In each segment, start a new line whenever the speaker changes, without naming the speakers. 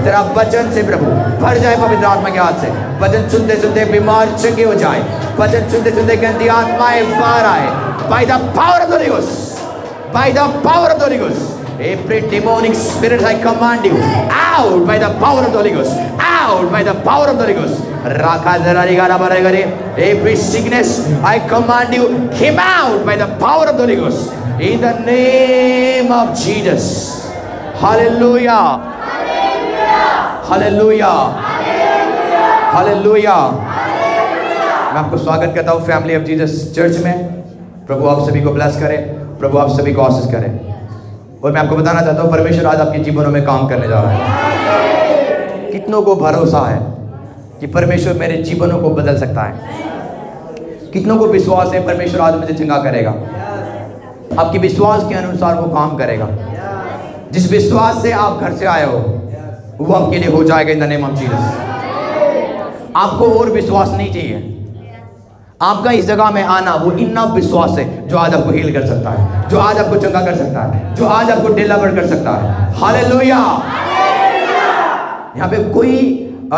तेरा वचन से प्रभु भर जाए पवित्र आत्मा के हाथ से। वचन सुनते सुनते बीमार चंगे हो जाए, वचन सुनते सुनते गंदी आत्माएं बाहर आए। By the power of the Holi ghost, by the power of the Holi ghost, every demonic spirit I command you out by the power of the Holy Ghost, out by the power of the Holy Ghost. Raka zarari gara baragare, every sickness I command you come out by the power of the Holy Ghost in the name of Jesus. Hallelujah, hallelujah, hallelujah. मैं आपको स्वागत करता हूँ family of Jesus church में। प्रभु आप सभी को bless करे, प्रभु आप सभी को आशीष करे। और मैं आपको बताना चाहता हूँ परमेश्वर आज आपके जीवनों में काम करने जा रहा है। कितनों को भरोसा है कि परमेश्वर मेरे जीवनों को बदल सकता है? कितनों को विश्वास है परमेश्वर आज मुझे चंगा करेगा? आपके विश्वास के अनुसार वो काम करेगा। जिस विश्वास से आप घर से आए हो वो आपके लिए हो जाएगा in the name of Jesus. आपको और विश्वास नहीं चाहिए। आपका इस जगह में आना वो इतना विश्वास है जो आज आपको हील कर सकता है, जो आज आपको चंगा कर सकता है, जो आज आपको डिलीवर कर सकता है। हालेलुया। यहाँ पे कोई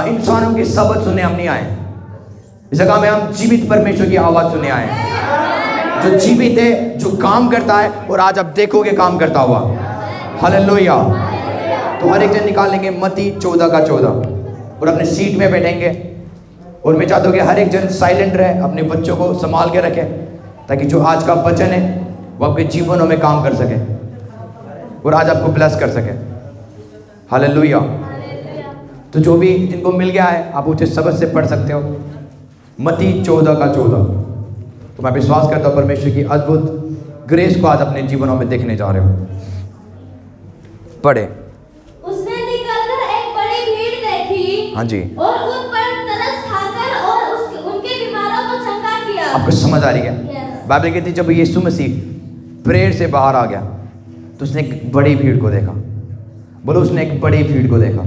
इंसानों के शब्द सुनने हम नहीं आए। इस जगह में हम जीवित परमेश्वर की आवाज सुनने आए हैं, जो जीवित है, जो काम करता है और आज आप देखोगे काम करता हुआ। हालेलुया। तो हर एक जन निकाल लेंगे मत्ती 14:14 और अपने सीट में बैठेंगे। और मैं चाहता हूँ कि हर एक जन साइलेंट रहे, अपने बच्चों को संभाल के रखे, ताकि जो आज का वचन है वो आपके जीवनों में काम कर सके और आज आपको ब्लेस कर सके। हालेलुया। तो जो भी जिनको मिल गया है आप उसे शब्द से पढ़ सकते हो, मत्ती 14:14। तो मैं विश्वास करता हूँ परमेश्वर की अद्भुत ग्रेस को आज अपने जीवनों में देखने जा रहे हो। पढ़े।
उसने निकलकर एक बड़ी भीड़ देखी।
हाँ जी।
और उन पर तरस खाकर और उनके बीमारों को चंगा किया।
आपको समझ आ रही है? बाइबल कहती है जब यीशु मसीह प्रेयर से बाहर आ गया तो उसने एक बड़ी भीड़ को देखा। बोलो, उसने एक बड़ी भीड़ को देखा।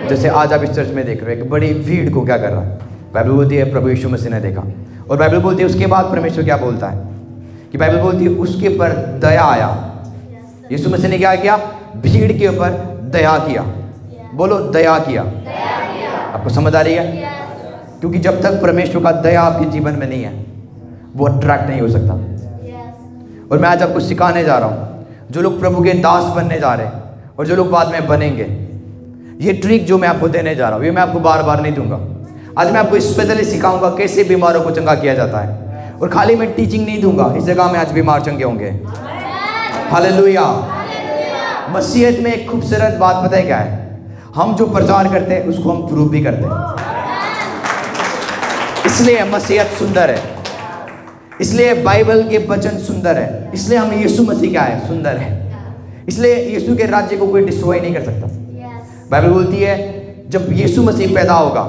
जैसे आज आप इस चर्च में देख रहे हो, एक बड़ी भीड़ को क्या कर रहा है? बाइबल बोलती है प्रभु यीशु मसीह ने देखा। और बाइबल बोलती है उसके बाद परमेश्वर क्या बोलता है कि बाइबल बोलती है उसके पर दया आया। यीशु मसीह ने क्या किया? भीड़ के ऊपर दया किया। बोलो, दया किया। आपको समझ आ रही है? क्योंकि जब तक परमेश्वर का दया आपके जीवन में नहीं है वो अट्रैक्ट नहीं हो सकता। और मैं आज आपको सिखाने जा रहा हूँ, जो लोग प्रभु के दास बनने जा रहे हैं और जो लोग बाद में बनेंगे, ये ट्रिक जो मैं आपको देने जा रहा हूँ ये मैं आपको बार बार नहीं दूंगा। आज मैं आपको स्पेशली सिखाऊंगा कैसे बीमारों को चंगा किया जाता है। और खाली मैं टीचिंग नहीं दूंगा, इस जगह में आज बीमार चंगे होंगे। हालेलुया। मसीहत में एक खूबसूरत बात पता है क्या है? हम जो प्रचार करते हैं उसको हम प्रूव भी करते हैं। इसलिए मसीहत सुंदर है, इसलिए बाइबल के वचन सुंदर है, इसलिए हम यीशु मसीह क्या है? सुंदर है। इसलिए यीशु के राज्य को कोई डिस्ट्रॉय नहीं कर सकता। बाइबल बोलती है जब यीशु मसीह पैदा होगा,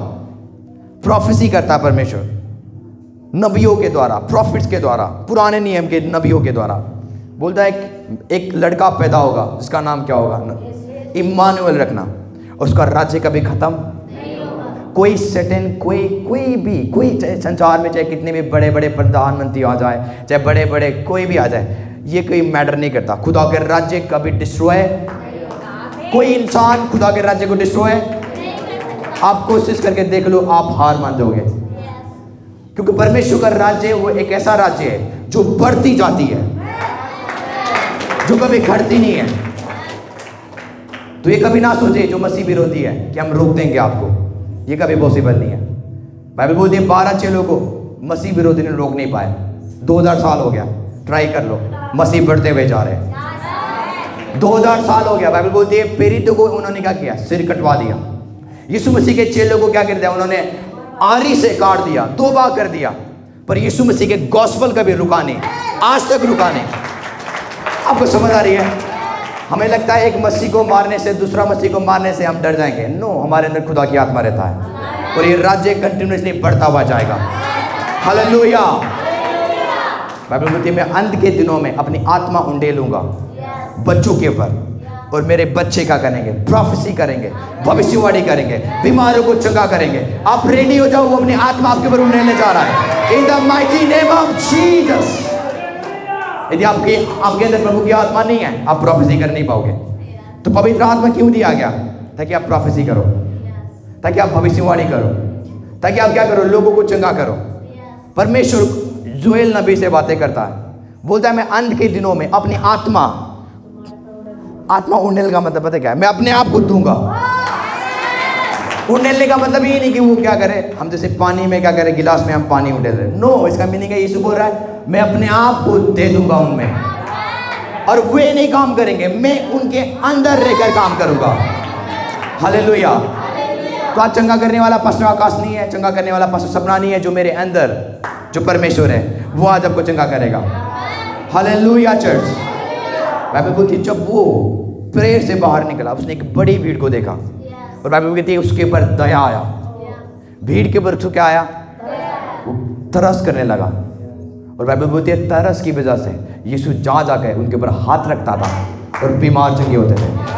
प्रोफेसी करता है परमेश्वर नबियों के द्वारा, प्रॉफिट्स के द्वारा, पुराने नियम के नबियों के द्वारा। बोलता है एक लड़का पैदा होगा जिसका नाम क्या होगा? इम्मानुएल रखना। और उसका राज्य कभी खत्म नहीं होगा। कोई सेटन, कोई संसार में चाहे कितने भी बड़े बड़े प्रधानमंत्री आ जाए, चाहे बड़े बड़े कोई भी आ जाए, ये कोई मैटर नहीं करता। खुदा के राज्य कभी डिस्ट्रॉय, कोई इंसान खुदा के राज्य को डिस्ट्रॉय, आप कोशिश करके देख लो, आप हार मान जाओगे। क्योंकि परमेश्वर का राज्य वो एक ऐसा राज्य है जो बढ़ती जाती है, जो कभी घटती नहीं है। तो ये कभी ना सोचे जो मसीह विरोधी है कि हम रोक देंगे आपको, ये कभी पॉसिबल नहीं है। बाइबल बोलती है 12 चेलों को मसीह विरोधी ने रोक नहीं पाए। 2000 साल हो गया, ट्राई कर लो, मसीह बढ़ते हुए जा रहे हैं। 2000 साल हो गया। बाइबल बोलती है प्रेरितों को उन्होंने क्या किया? सिर कटवा दिया। यीशु मसीह के चेलों को क्या कर दिया? उन्होंने आरी से काट दिया, तौबा कर दिया। पर यीशु मसीह के गॉस्पेल कभी रुका नहीं, आज तक रुका नहीं। आपको समझ आ रही है? हमें लगता है एक मसीह को मारने से, दूसरा मसीह को मारने से हम डर जाएंगे। नो, हमारे अंदर खुदा की आत्मा रहता है और ये राज्य कंटिन्यूसली बढ़ता हुआ जाएगा। हालेलुया। बाइबल बोलती है मैं अंत के दिनों में अपनी आत्मा उंडेलूंगा बच्चों के ऊपर, और मेरे बच्चे क्या करेंगे? प्रोफेसी करेंगे, भविष्यवाणी करेंगे, बीमारों को चंगा करेंगे। आप रेडी हो जाओ, वो अपनी आत्मा आपके ऊपर उंडेलने जा रहा है in the mighty name of Jesus. यदि आपके अंदर प्रभु की आत्मा नहीं है, आप प्रोफेसी कर नहीं पाओगे। तो पवित्र आत्मा क्यों दिया गया? ताकि आप प्रोफेसी करो, ताकि आप भविष्यवाणी करो, ताकि आप क्या करो, लोगों को चंगा करो। परमेश्वर जोएल नबी से बातें करता है, बोलता है मैं अंत के दिनों में अपनी आत्मा उड़ने का मतलब पता क्या है, मैं अपने आप को दूंगा। उड़ने का मतलब ये नहीं कि वो क्या करे, हम जैसे पानी में क्या करे, गिलास में हम पानी उड़ेल रहे, नो, इसका मीनिंग है यीशु बोल रहा है मैं अपने आप को दे दूंगा उनमें, और वे नहीं काम करेंगे, मैं उनके अंदर रहकर काम करूंगा। हालेलुया। तो आज चंगा करने वाला पास्टर आकाश नहीं है, चंगा करने वाला पास्टर सपना नहीं है, जो मेरे अंदर जो परमेश्वर है वो आज आपको चंगा करेगा। Hallelujah church. बाइबल बोलती है जब वो प्रेयर से बाहर निकला उसने एक बड़ी भीड़ को देखा, और बाइबल कहती है उसके ऊपर दया आया। भीड़ के ऊपर उसको क्या आया, वो तरस करने लगा। और बाइबल बोलती है तरस की वजह से यीशु जा जाकर उनके ऊपर हाथ रखता था और बीमार चंगे होते थे।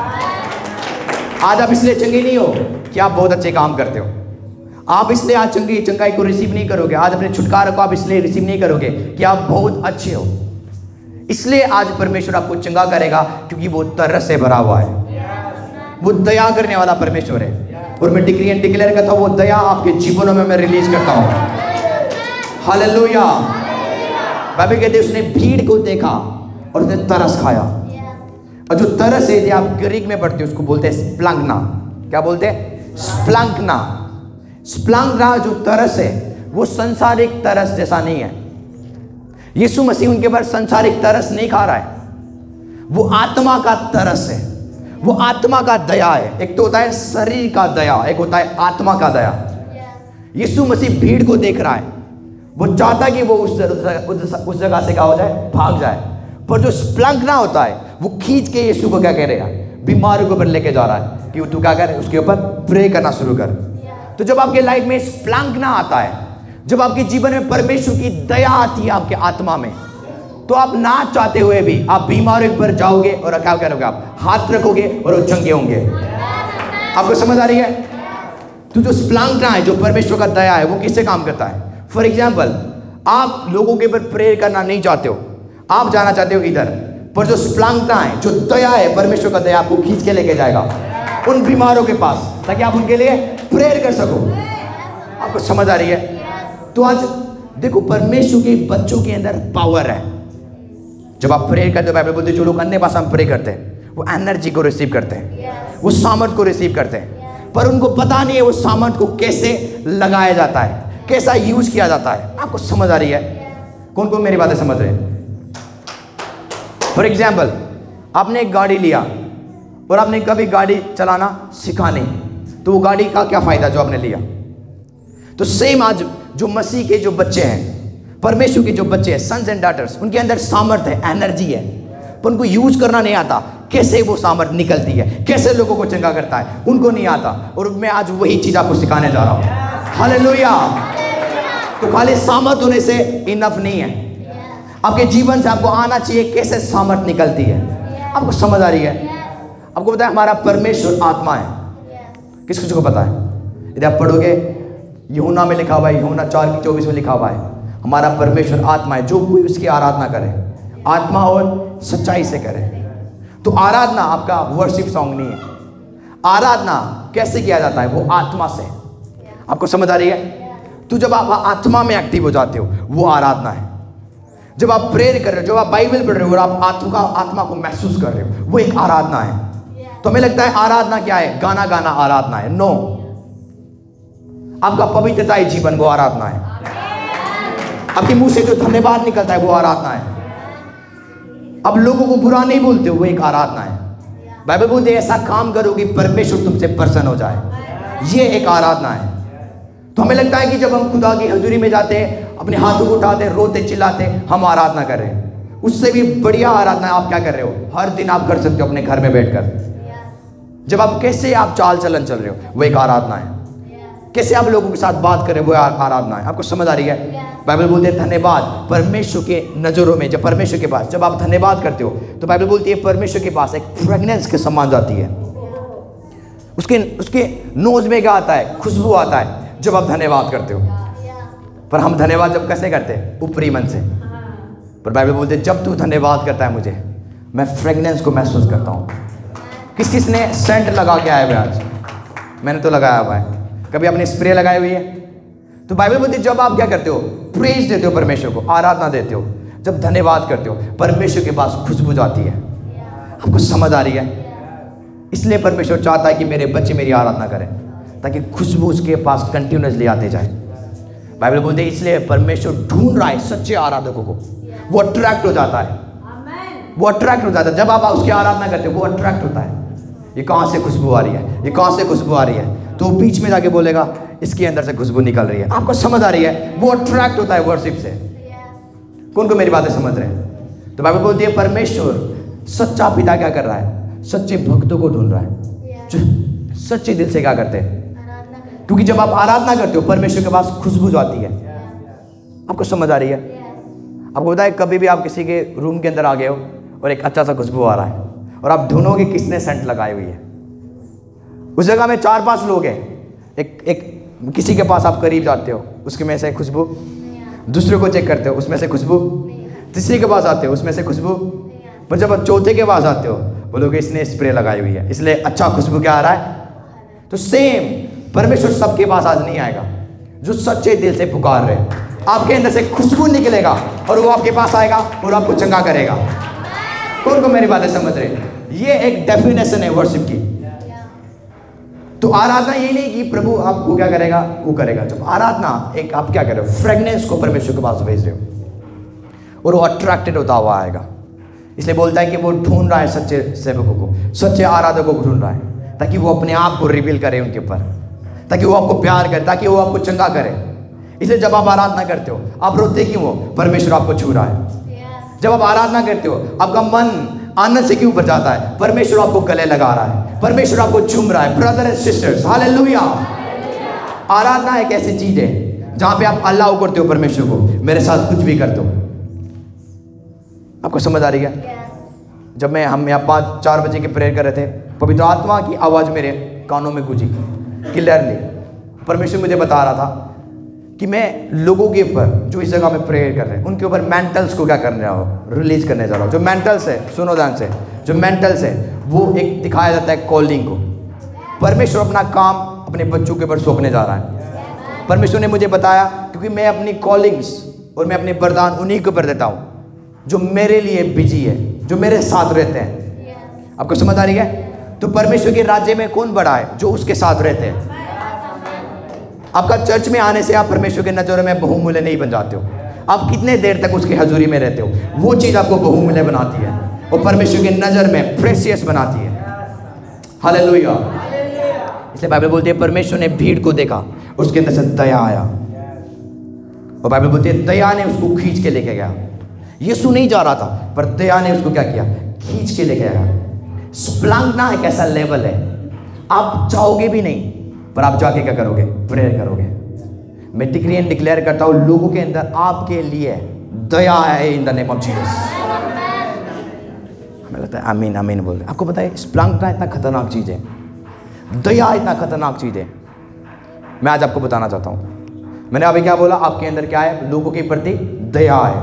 आज आप इसलिए चंगे नहीं हो कि आप बहुत अच्छे काम करते हो, आप इसलिए आज चंगाई को रिसीव नहीं करोगे, आज अपने छुटकारे को आप इसलिए रिसीव नहीं करोगे कि आप बहुत अच्छे हो। इसलिए आज परमेश्वर आपको चंगा करेगा क्योंकि वो तरस से भरा हुआ है, वो दया करने वाला परमेश्वर है। और मैं डिक्री एंड डिक्लेयर करता हूँ वो दया आपके जीवनों में मैं रिलीज करता हूँ। हालेलुया। बाइबल कहते हैं उसने भीड़ को देखा और उसने तरस खाया, और जो तरस है यदि आप ग्रीक में पढ़ते हो उसको बोलते हैं स्प्लंगना। क्या बोलते हैं? स्प्लंगना। स्प्लंगना जो तरस है वो संसारिक तरस जैसा नहीं है। यीशु मसीह उनके ऊपर संसारिक तरस नहीं खा रहा है, वो आत्मा का तरस है, वो आत्मा का दया है। एक तो होता है शरीर का दया, एक होता है आत्मा का दया। यीशु मसीह भीड़ को देख रहा है, वो चाहता कि वो उस जगह से क्या हो जाए, भाग जाए, पर जो स्प्लंगना होता है वो खींच के यीशु को क्या कह रहा है, बीमारी के ऊपर लेके जा रहा है कि तू क्या कर, उसके ऊपर प्रे करना शुरू कर। तो जब आपके लाइफ में स्प्लंगना आता है, जब आपके जीवन में परमेश्वर की दया आती है आपके आत्मा में, तो आप ना चाहते हुए भी आप बीमारी पर जाओगे और क्या करोगे, आप हाथ रखोगे और वो चंगे होंगे। आपको समझ आ रही है? तो जो स्प्लंगना है, जो परमेश्वर का दया है, वो किससे काम करता है? फॉर एग्जाम्पल, आप लोगों के ऊपर प्रेयर करना नहीं चाहते हो, आप जाना चाहते हो इधर, पर जो स्प्लंगना है, जो दया है, परमेश्वर का दया आपको खींच के लेके जाएगा उन बीमारों के पास, ताकि आप उनके लिए प्रेयर कर सको। आपको समझ आ रही है? तो आज देखो परमेश्वर के बच्चों के अंदर पावर है। जब आप प्रेयर करते हो, बाइबल बोलते हैं जो लोग अन्य भाषा में प्रे करते हैं वो एनर्जी को रिसीव करते हैं, वो सामर्थ को रिसीव करते हैं, पर उनको पता नहीं है वो सामर्थ को कैसे लगाया जाता है, कैसा यूज किया जाता है। आपको समझ आ रही है? कौन कौन मेरी बातें समझ रहे हैं? फॉर एग्जाम्पल, आपने एक गाड़ी लिया और आपने कभी गाड़ी चलाना सीखा नहीं, तो वो गाड़ी का क्या फायदा जो आपने लिया? तो सेम आज जो मसीह के जो बच्चे हैं, परमेश्वर के जो बच्चे हैं, सन्स एंड डॉटर्स, उनके अंदर सामर्थ है, एनर्जी है, पर उनको यूज करना नहीं आता। कैसे वो सामर्थ निकलती है, कैसे लोगों को चंगा करता है, उनको नहीं आता। और मैं आज वही चीज आपको सिखाने जा रहा हूँ। हालेलुया। तो खाली सामर्थ होने से इनफ नहीं है, आपके जीवन से आपको आना चाहिए कैसे सामर्थ निकलती है। आपको समझ आ रही है? आपको पता है हमारा परमेश्वर आत्मा है, किस किसी को पता है? यदि आप पढ़ोगे यूहन्ना में लिखा हुआ है, यूहन्ना 4:24 में लिखा हुआ है, हमारा परमेश्वर आत्मा है, जो कोई उसकी आराधना करे आत्मा और सच्चाई से करे। तो आराधना आपका वर्शिप सॉन्ग नहीं है, आराधना कैसे किया जाता है? वो आत्मा से। आपको समझ आ रही है? तो जब आप आत्मा में एक्टिव हो जाते हो वो आराधना है। जब आप प्रेयर कर रहे हो, जब आप बाइबल पढ़ रहे हो और आप आत्मा को महसूस कर रहे हो, वो एक आराधना है। तो हमें लगता है आराधना क्या है? गाना गाना आराधना है। नो, आपका पवित्रता है जीवन, वो आराधना है। आपके मुंह से जो धन्यवाद निकलता है वो आराधना है। अब लोगों को बुरा नहीं बोलते हो, वो एक आराधना है। बाइबल बोलते हैं ऐसा काम करो कि परमेश्वर तुमसे प्रसन्न हो जाए, ये एक आराधना है। तो हमें लगता है कि जब हम खुदा की हजूरी में जाते हैं, अपने हाथों को उठाते हैं, रोते चिल्लाते हैं, हम आराधना कर रहे हैं। उससे भी बढ़िया आराधना आप क्या कर रहे हो? हर दिन आप कर सकते हो अपने घर में बैठकर। जब आप कैसे आप चाल चलन चल रहे हो, वो एक आराधना है। कैसे आप लोगों के साथ बात करें, वो आराधना है। आपको समझ आ रही है? बाइबल बोलते हैं धन्यवाद परमेश्वर के नजरों में, जब परमेश्वर के पास जब आप धन्यवाद करते हो, तो बाइबल बोलती है परमेश्वर के पास एक फ्रेगनेंस के समान जाती है। उसके नोज में क्या आता है? खुशबू आता है जब आप धन्यवाद करते हो। पर हम धन्यवाद जब कैसे करते हैं? ऊपरी मन से। पर बाइबल बोलते हैं जब तू धन्यवाद करता है मुझे, मैं फ्रेगनेंस को महसूस करता हूँ। किस किस ने सेंट लगा के आए हुए आज? मैंने तो लगाया हुआ है। कभी आपने स्प्रे लगाई हुई है? तो बाइबल बोलती है जब आप क्या करते हो, प्रेज देते हो परमेश्वर को, आराधना देते हो, जब धन्यवाद करते हो, परमेश्वर के पास खुशबू जाती है। आपको समझ आ रही है? इसलिए परमेश्वर चाहता है कि मेरे बच्चे मेरी आराधना करें, ताकि खुशबू उसके पास कंटिन्यूसली आते जाए। बाइबल बोलते हैं इसलिए परमेश्वर ढूंढ रहा है सच्चे आराधकों को। वो अट्रैक्ट हो जाता है, वो अट्रैक्ट हो जाता है। जब आप उसकी आराधना करते हो वो अट्रैक्ट होता है। ये कहाँ से खुशबू आ रही है, ये कहाँ से खुशबू आ रही है, तो बीच में जाके बोलेगा इसके अंदर से खुशबू निकल रही है। आपको समझ आ रही है? वो अट्रैक्ट होता है वर्शिप से। कौन को मेरी बातें समझ रहे हैं? तो बाइबल बोलती है परमेश्वर सच्चा पिता क्या कर रहा है, सच्चे भक्तों को ढूंढ रहा है जो सच्चे दिल से क्या करते हैं। क्योंकि जब आप आराधना करते हो परमेश्वर के पास खुशबू जाती है। आपको समझ आ रही है? आपको बताए कभी भी आप किसी के रूम के अंदर आ गए हो और एक अच्छा सा खुशबू आ रहा है और आप ढूंढोगे किसने सेंट लगाई हुई है। उस जगह में 4-5 लोग हैं, एक किसी के पास आप करीब जाते हो, उसके में से खुशबू, दूसरे को चेक करते हो, उसमें से खुशबू, तीसरे के पास आते हो, उसमें से खुशबू, पर जब आप चौथे के पास आते हो बोलोगे इसने स्प्रे लगाई हुई है, इसलिए अच्छा खुशबू क्या आ रहा है। तो सेम परमेश्वर सबके पास आज नहीं आएगा। जो सच्चे दिल से पुकार रहे हैं, आपके अंदर से खुशबू निकलेगा और वो आपके पास आएगा और आपको चंगा करेगा। कौन को मेरी बातें समझ रहे? ये एक डेफिनेशन है वर्शिप की। तो आराधना ये नहीं कि प्रभु आपको क्या करेगा, वो करेगा। जब आराधना एक आप क्या कर रहे हो, फ्रेगनेंस को परमेश्वर के पास भेज रहे हो और वो अट्रैक्टेड होता हुआ आएगा। इसलिए बोलता है कि वो ढूंढ रहा है सच्चे सेवकों को, सच्चे आराधकों को ढूंढ रहा है, ताकि वो अपने आप को रिवील करे उनके ऊपर, ताकि वो आपको प्यार करे, ताकि वो आपको चंगा करे। इसलिए जब आप आराधना करते हो आप रोते क्यों हो? परमेश्वर आपको छू रहा है। जब आप आराधना करते हो आपका मन आनंद से क्यों भर जाता है? परमेश्वर आपको गले लगा रहा है, परमेश्वर आपको चूम रहा है। Brother and sisters, hallelujah. आराधना एक ऐसी चीज है जहां पे आप अल्लाह करते हो परमेश्वर को, मेरे साथ कुछ भी करते हो। आपको समझ आ रही है? जब हम यहाँ 5-4 बजे की प्रेयर कर रहे थे, पवित्र आत्मा की आवाज़ मेरे कानों में गूंजी क्लियरली। परमेश्वर मुझे बता रहा था कि मैं लोगों के ऊपर जो इस जगह में प्रेयर कर रहे हैं उनके ऊपर मेंटल्स को क्या करने जा रहा हूँ, रिलीज करने जा रहा हूँ। जो मेंटल्स है, सुनो ध्यान से, जो मेंटल्स है वो एक दिखाया जाता है कॉलिंग को। परमेश्वर अपना काम अपने बच्चों के ऊपर सौंपने जा रहा है। परमेश्वर ने मुझे बताया क्योंकि मैं अपनी कॉलिंग्स और मैं अपने वरदान उन्हीं के ऊपर देता हूँ जो मेरे लिए बिजी है, जो मेरे साथ रहते हैं। आपको समझ आ रही है? तो परमेश्वर के राज्य में कौन बड़ा है? जो उसके साथ रहते हैं। आपका चर्च में आने से आप परमेश्वर के नज़रों में बहुमूल्य नहीं बन जाते हो। आप कितने देर तक उसकी हजूरी में रहते हो, वो चीज़ आपको बहुमूल्य बनाती है और परमेश्वर की नज़र में प्रेशियस बनाती है। हालेलुया। इसलिए बाइबल बोलती है परमेश्वर ने भीड़ को देखा, उसके अंदर से दया आया, और बाइबल बोलती है दया ने उसको खींच के लेके गया। यीशु नहीं जा रहा था पर दया ने उसको क्या किया, खींच के लेके गया। स्प्लंकना एक ऐसा लेवल है, आप चाहोगे भी नहीं पर आप जाके क्या करोगे, प्रेयर करोगे। मैं डिक्री एंड डिक्लेयर करता हूँ लोगों के अंदर आपके लिए दया है in the name of Jesus. हमें लगता है आमीन आमीन बोल रहे। आपको पता है स्प्लंकना इतना खतरनाक चीज़ है, दया इतना खतरनाक चीज़ है। मैं आज आपको बताना चाहता हूँ, मैंने अभी क्या बोला, आपके अंदर क्या है, लोगों के प्रति दया है।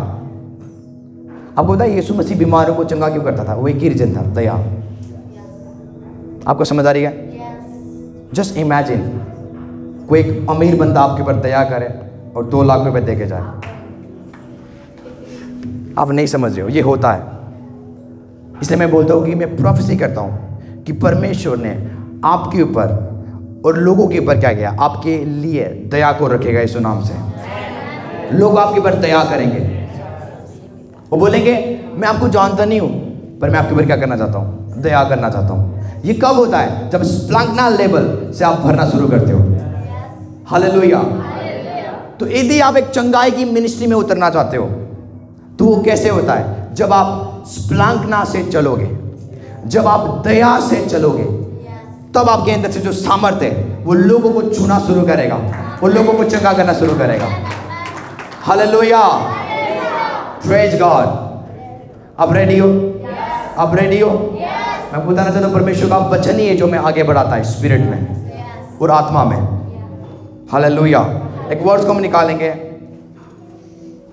आपको पता है यीशु मसीह बीमारों को चंगा क्यों करता था? वो एक ही रीजन था, दया। आपको समझ आ रही है? जस्ट इमेजिन कोई एक अमीर बंदा आपके ऊपर दया करे और 2 लाख रुपए दे के जाए। आप नहीं समझ रहे हो, ये होता है। इसलिए मैं बोलता हूँ कि मैं प्रोफेसी करता हूँ कि परमेश्वर ने आपके ऊपर और लोगों के ऊपर क्या किया, आपके लिए दया को रखेगा यीशु नाम से। लोग आपके ऊपर दया करेंगे, वो बोलेंगे मैं आपको जानता नहीं हूँ पर मैं आपके ऊपर क्या करना चाहता हूँ, दया करना चाहता हूँ। ये कब होता है? जब स्प्लंकना लेवल से आप भरना शुरू करते हो। हालेलुया। तो यदि आप एक चंगाई की मिनिस्ट्री में उतरना चाहते हो तो वो कैसे होता है? जब आप स्प्लंकना से चलोगे, जब आप दया से चलोगे, तब आपके अंदर से जो सामर्थ्य है वो लोगों को छूना शुरू करेगा, वो लोगों को चंगा करना शुरू करेगा। Hallelujah, praise God. अब रेडी हो? अब रेडी हो? मैं बताना चाहता हूँ परमेश्वर का वचन ही है जो मैं आगे बढ़ाता है स्पिरिट में और आत्मा में। हालेलुया। एक वर्ड्स को हम निकालेंगे,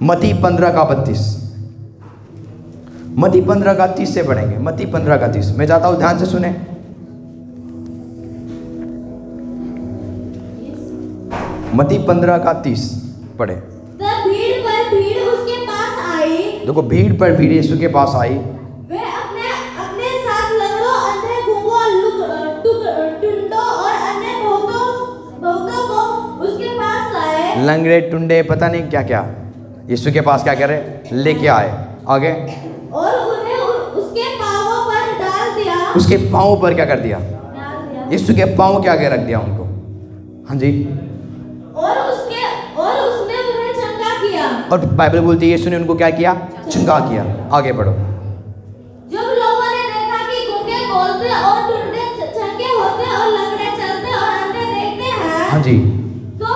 मत्ती 15:32। मत्ती 15:30 से पढ़ेंगे। मत्ती 15:30 मैं चाहता हूँ ध्यान से सुने। मत्ती 15:30 पढ़े।
तब भीड़ पर भीड़ उसके पास आई।
देखो, भीड़ पर भीड़ यीशु के पास आई।
वे अपने अपने साथ लंगड़ों, अंधे, गूंगों, टुंडों और अन्य बहुतों को उसके पास लाए।
लंगड़े, टुंडे, पता नहीं क्या क्या यीशु के पास क्या करे, लेके आए। आगे,
और उन्हें उसके पांवों पर डाल दिया।
उसके पाँव पर क्या कर दिया? यीशु के पाँव के आगे रख दिया उनको। हाँ जी।
और उसने उन्हें चंगा किया।
और बाइबल बोलती है यीशु ने उनको क्या किया? चंगा किया। आगे बढ़ो।
जब लोगों ने देखा कि गूंगे बोलते और टुंडे चंगे होते और लंगड़े चलते और अंधे देखते हैं,
हाँ जी,
तो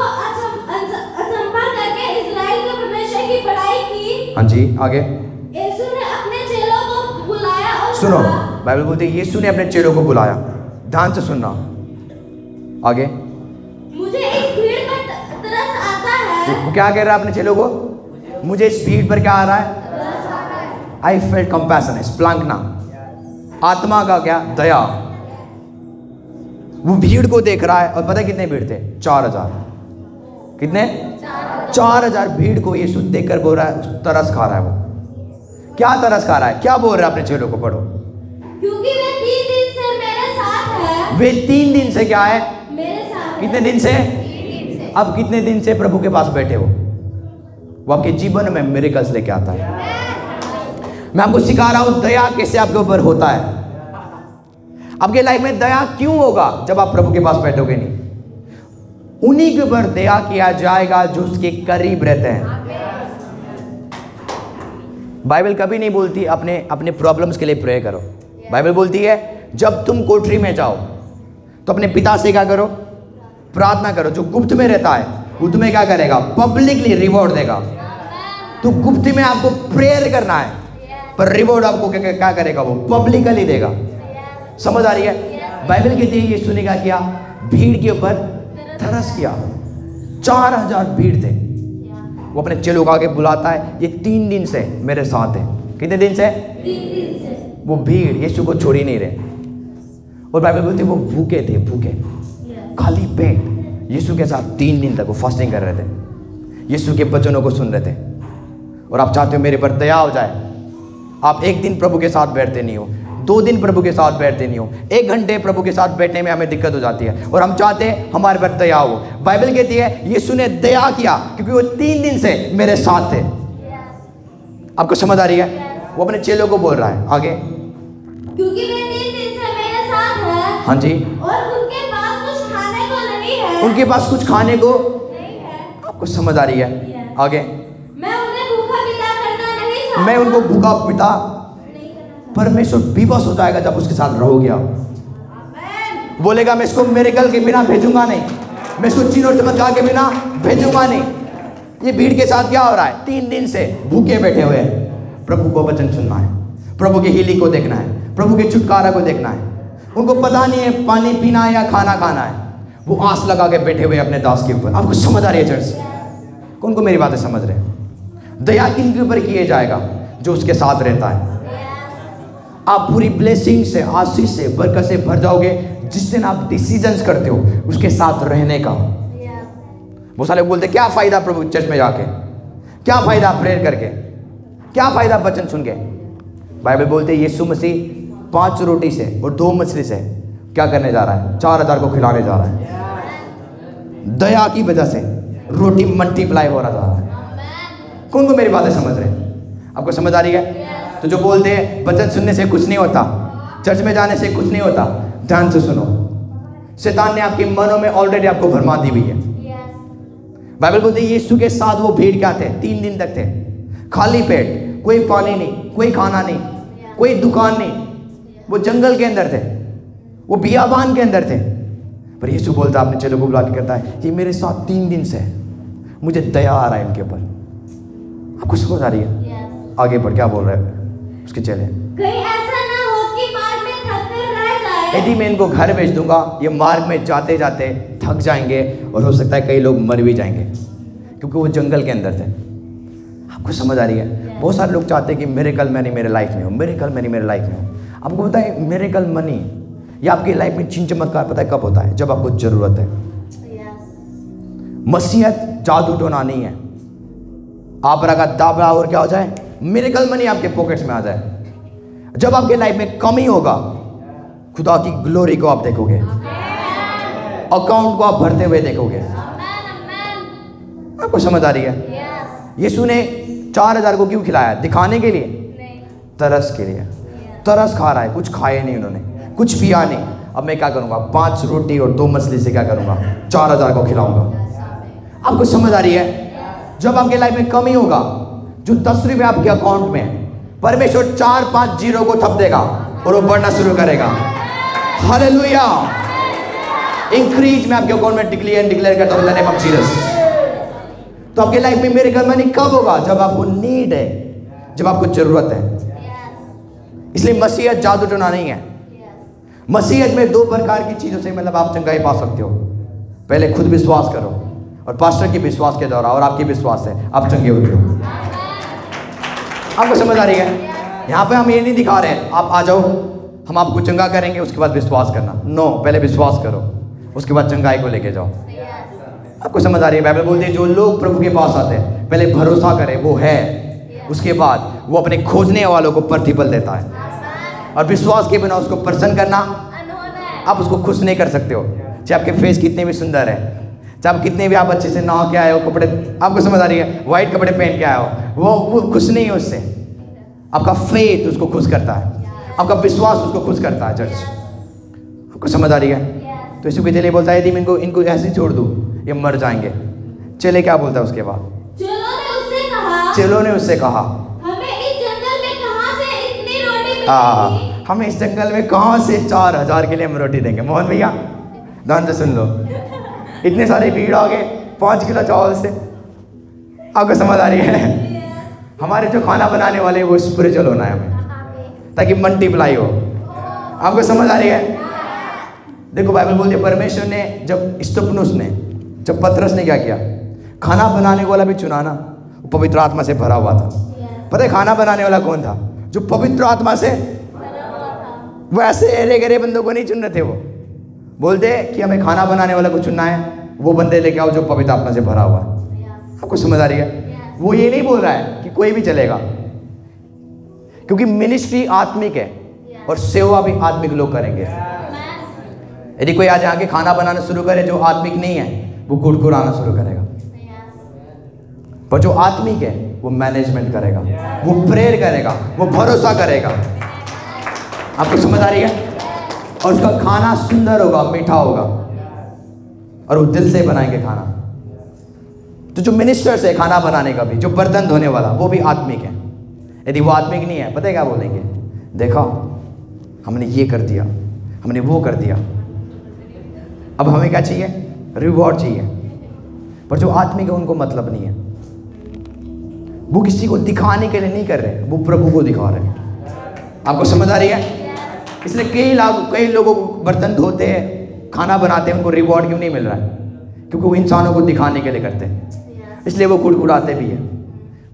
अचंभा करके इस्राएल के परमेश्वर की बड़ाई की।
हाँ जी। आगे
यीशु ने अपने चेलों को बुलाया और
सुनो,
कहा,
बाइबल बोलती है यीशु ने अपने चेलों को बुलाया। ध्यान से सुनना। आगे
मुझे इस भीड़ पर तरस आता है।
वो क्या कह रहा है अपने चेलों को? मुझे इस भीड़ पर क्या आ रहा है? आई फेल्ट कंपैशन, स्प्लांकना, आत्मा का क्या? दया। वो भीड़ को देख रहा है और पता है कितने भीड़ थे? 4000। कितने? 4000 भीड़ को यीशु देखकर बोल रहा है, तरस खा रहा है। वो क्या तरस खा रहा है? क्या बोल रहा है अपने चेलों को? पढ़ो।
क्योंकि वे 3 दिन से मेरे साथ है।
वे 3 दिन से क्या है?
मेरे साथ।
कितने दिन से? अब कितने दिन से प्रभु के पास बैठे हो? वो आपके जीवन में मिरेकल्स लेके आता है। मैं आपको सिखा रहा हूं दया कैसे आपके ऊपर होता है। आपके लाइफ में दया क्यों होगा? जब आप प्रभु के पास बैठोगे नहीं। उन्हीं के ऊपर दया किया जाएगा जो उसके करीब रहते हैं। बाइबल कभी नहीं बोलती अपने अपने प्रॉब्लम्स के लिए प्रे करो। बाइबल बोलती है जब तुम कोठरी में जाओ तो अपने पिता से क्या करो? प्रार्थना करो। जो गुप्त में रहता है वो तुम्हें क्या करेगा? पब्लिकली रिवॉर्ड देगा। तो गुप्त में आपको प्रेयर करना है, पर रिवॉर्ड आपको क्या करेगा? वो पब्लिकली देगा। समझ आ रही है? बाइबल कहती है यीशु ने क्या किया? भीड़ के ऊपर तरस किया। 4000 भीड़ थे। वो अपने चेलों को आगे बुलाता है, ये 3 दिन से मेरे साथ है। कितने दिन से?
3 दिन से।
वो भीड़ यीशु को छोड़ ही नहीं रहे। और बाइबल बोलती है वो भूखे थे, भूखे, खाली पेट यीशु के साथ 3 दिन तक वो फास्टिंग कर रहे थे, यीशु के वचनों को सुन रहे थे। और आप चाहते हो मेरे पर दया हो जाए। आप 1 दिन प्रभु के साथ बैठते नहीं हो, 2 दिन प्रभु के साथ बैठते नहीं हो, 1 घंटे प्रभु के साथ बैठने में हमें दिक्कत हो जाती है और हम चाहते हैं हमारे पर दया हो। बाइबल कहती है यीशु ने दया किया क्योंकि वो 3 दिन से मेरे साथ थे। आपको समझ आ रही है? वो अपने चेलों को बोल रहा है। आगे,
क्योंकि वे 3 दिन से मेरे साथ है।
हाँ जी।
और उनके पास कुछ खाने को नहीं है।
उनके पास कुछ खाने को
नहीं है।
आपको समझ आ रही है? आगे,
मैं उन्हें भूखा पिता करना नहीं चाहता।
मैं उनको भूखा पिता।
नहीं करना चाहता।
परमेश्वर विवश हो जाएगा जब उसके साथ रहोगे आप।
आमेन।
बोलेगा मैं इसको मिरेकल के बिना भेजूंगा नहीं, मैं इसको चिन्ह और चमत्कार के बिना भेजूंगा नहीं। ये भीड़ के साथ क्या हो रहा है? 3 दिन से भूखे बैठे हुए हैं। प्रभु को वचन सुनना है, प्रभु की हीलिंग को देखना है, प्रभु के छुटकारा को देखना है। उनको पता नहीं है पानी पीना है या खाना खाना है। वो आस लगा के बैठे हुए अपने दास के ऊपर। आपको समझ आ रही है चर्च? कौन को मेरी बातें समझ रहे हैं? दया किन के ऊपर किए जाएगा? जो उसके साथ रहता है। आप पूरी ब्लेसिंग से, आशीष से, बरकत से भर जाओगे जिस दिन आप डिसीजंस करते हो उसके साथ रहने का। बहुत सारे बोलते क्या फ़ायदा प्रभु चर्च में जाके, क्या फ़ायदा प्रेयर करके, क्या फ़ायदा वचन सुन के। बाइबल बोलते है यीशु मसीह 5 रोटी से और 2 मछली से क्या करने जा रहा है? 4000 को खिलाने जा रहा है। दया की वजह से रोटी मल्टीप्लाई हो रहा जा रहा है। कौन को मेरी बातें समझ रहे हैं? आपको समझ आ रही है? तो जो बोलते हैं वचन सुनने से कुछ नहीं होता, चर्च में जाने से कुछ नहीं होता, ध्यान से सुनो। शैतान ने आपके मनों में ऑलरेडी आपको भरमा दी हुई है। बाइबल बोलती है यीशु के साथ वो भीड़ क्या थे? 3 दिन तक थे, खाली पेट, कोई पानी नहीं, कोई खाना नहीं, कोई दुकान नहीं। वो जंगल के अंदर थे, वो बियाबान के अंदर थे। पर यीशु बोलता अपने चेलों को बुला के कहता है ये मेरे साथ 3 दिन से, मुझे दया आ रहा है इनके ऊपर। आपको समझ आ रही है? आगे बढ़ क्या बोल रहे हैं उसके चेले?
कहीं ऐसा ना हो कि मार्ग में थक कर रह जाए।
यदि मैं इनको घर भेज दूंगा, ये मार्ग में जाते जाते थक जाएंगे और हो सकता है कई लोग मर भी जाएंगे क्योंकि वो जंगल के अंदर थे। आपको समझ आ रही है? बहुत सारे लोग चाहते हैं कि मिरेकल मैनी मेरे लाइफ में हो, मिरेकल मैनी मेरे लाइफ में हो। आपको पता है मिरेकल मनी या आपकी लाइफ में चिन्ह चमत्कार पता है कब होता है? जब आपको जरूरत है। मसीहत जादू टोना नहीं है। आप रखा दाबा और क्या हो जाए, मिरेकल मनी आपके पॉकेट्स में आ जाए। जब आपके लाइफ में कमी होगा, खुदा की ग्लोरी को आप देखोगे, अकाउंट को आप भरते हुए देखोगे। आपको समझ आ रही है? यीशु ने 4000 को क्यों खिलाया? दिखाने के लिए? तरस के लिए। तरस खा रहा है, कुछ खाए नहीं उन्होंने, कुछ पिया नहीं। अब मैं क्या करूंगा? 5 रोटी और 2 मछली से क्या करूंगा? 4000 को खिलाऊंगा। आपको समझ आ रही है? जब आपके लाइफ में कमी होगा, जो 10 रुपये आपके अकाउंट में, परमेश्वर 4-5 जीरो को थप देगा और वो बढ़ना शुरू करेगा। हालेलुया। इंक्रीज में आपके अकाउंट में डिक्लेयर करता हूं in the name of Jesus. तो आपके लाइफ में मिरेकल मनी कब होगा? जब आपको नीड है, जब आपको जरूरत है। इसलिए मसीहत जादू टोना नहीं है। मसीहत में 2 प्रकार की चीजों से मतलब आप चंगाई पा सकते हो। पहले खुद विश्वास करो और पास्टर के विश्वास के द्वारा और आपके विश्वास से आप चंगे होते हो। आपको समझ आ रही है? यहाँ पे हम ये नहीं दिखा रहे हैं आप आ जाओ हम आपको चंगा करेंगे उसके बाद विश्वास करना। नो, पहले विश्वास करो उसके बाद चंगाई को लेके जाओ। आपको समझ आ रही है? बाइबल बोलती है जो लोग प्रभु के पास आते हैं पहले भरोसा करें वो है, उसके बाद वो अपने खोजने वालों को प्रतिफल देता है। और विश्वास के बिना उसको प्रसन्न करना, आप उसको खुश नहीं कर सकते हो। चाहे आपके फेस कितने भी सुंदर है, चाहे आप कितने भी आप अच्छे से नहा के आए हो, कपड़े, आपको समझ आ रही है, वाइट कपड़े पहन के आए हो, वो खुश नहीं है उससे। आपका फेथ उसको खुश करता है, आपका विश्वास उसको खुश करता है। चर्च, आपको समझ आ रही है? तो यीशु के चेले बोलता है यदि मैं इनको ऐसे ही छोड़ दूँ ये मर जाएंगे। चेले क्या बोलता है उसके बाद? चेलों ने उससे कहा
हमें इस जंगल में कहाँ से इतनी रोटी मिलेगी?
हमें इस जंगल में कहाँ से 4000 के लिए हम रोटी देंगे? मोहन भैया ध्यान से सुन लो, इतने सारे भीड़ आ गए 5 किलो चावल से। आपको समझ आ रही है? हमारे जो खाना बनाने वाले वो स्पिरिचुअल होना है हमें, ताकि मल्टीप्लाई हो। आपको समझ आ रही है? देखो बाइबल बोलती है परमेश्वर ने जब स्तिफनुस ने, जब पतरस ने क्या किया, खाना बनाने वाला भी चुना ना, वो पवित्र आत्मा से भरा हुआ था। पता है खाना बनाने वाला कौन था? जो पवित्र आत्मा से, वो ऐसे एरे गरे बंदों को नहीं चुन रहे थे। वो बोलते कि हमें खाना बनाने वाला को चुनना है, वो बंदे लेके आओ जो पवित्र आत्मा से भरा हुआ है। आपको समझ आ रही है? वो ये नहीं बोल रहा है कि कोई भी चलेगा, क्योंकि मिनिस्ट्री आत्मिक है और सेवा भी आत्मिक लोग करेंगे। यदि कोई आज आके खाना बनाना शुरू करे जो आत्मिक नहीं है, वो कुड़कुड़ाना शुरू करेगा। पर जो आत्मिक है वो मैनेजमेंट करेगा, वो प्रेयर करेगा, वो भरोसा करेगा। आपको समझ आ रही है? और उसका खाना सुंदर होगा, मीठा होगा, और वो दिल से बनाएंगे खाना। तो जो मिनिस्टर्स है खाना बनाने का भी, जो बर्तन धोने वाला, वो भी आत्मिक है। यदि वो आत्मिक नहीं है, पता है क्या बोलेंगे? देखो हमने ये कर दिया, हमने वो कर दिया, अब हमें क्या चाहिए? रिवॉर्ड चाहिए। पर जो आत्मिक है उनको मतलब नहीं है, वो किसी को दिखाने के लिए नहीं कर रहे, वो प्रभु को दिखा रहे हैं। आपको समझ आ रही है? इसलिए कई लोगों को बर्तन धोते हैं, खाना बनाते हैं, उनको रिवॉर्ड क्यों नहीं मिल रहा है? क्योंकि वो इंसानों को दिखाने के लिए करते हैं, इसलिए वो कुड़कुड़ाते भी हैं।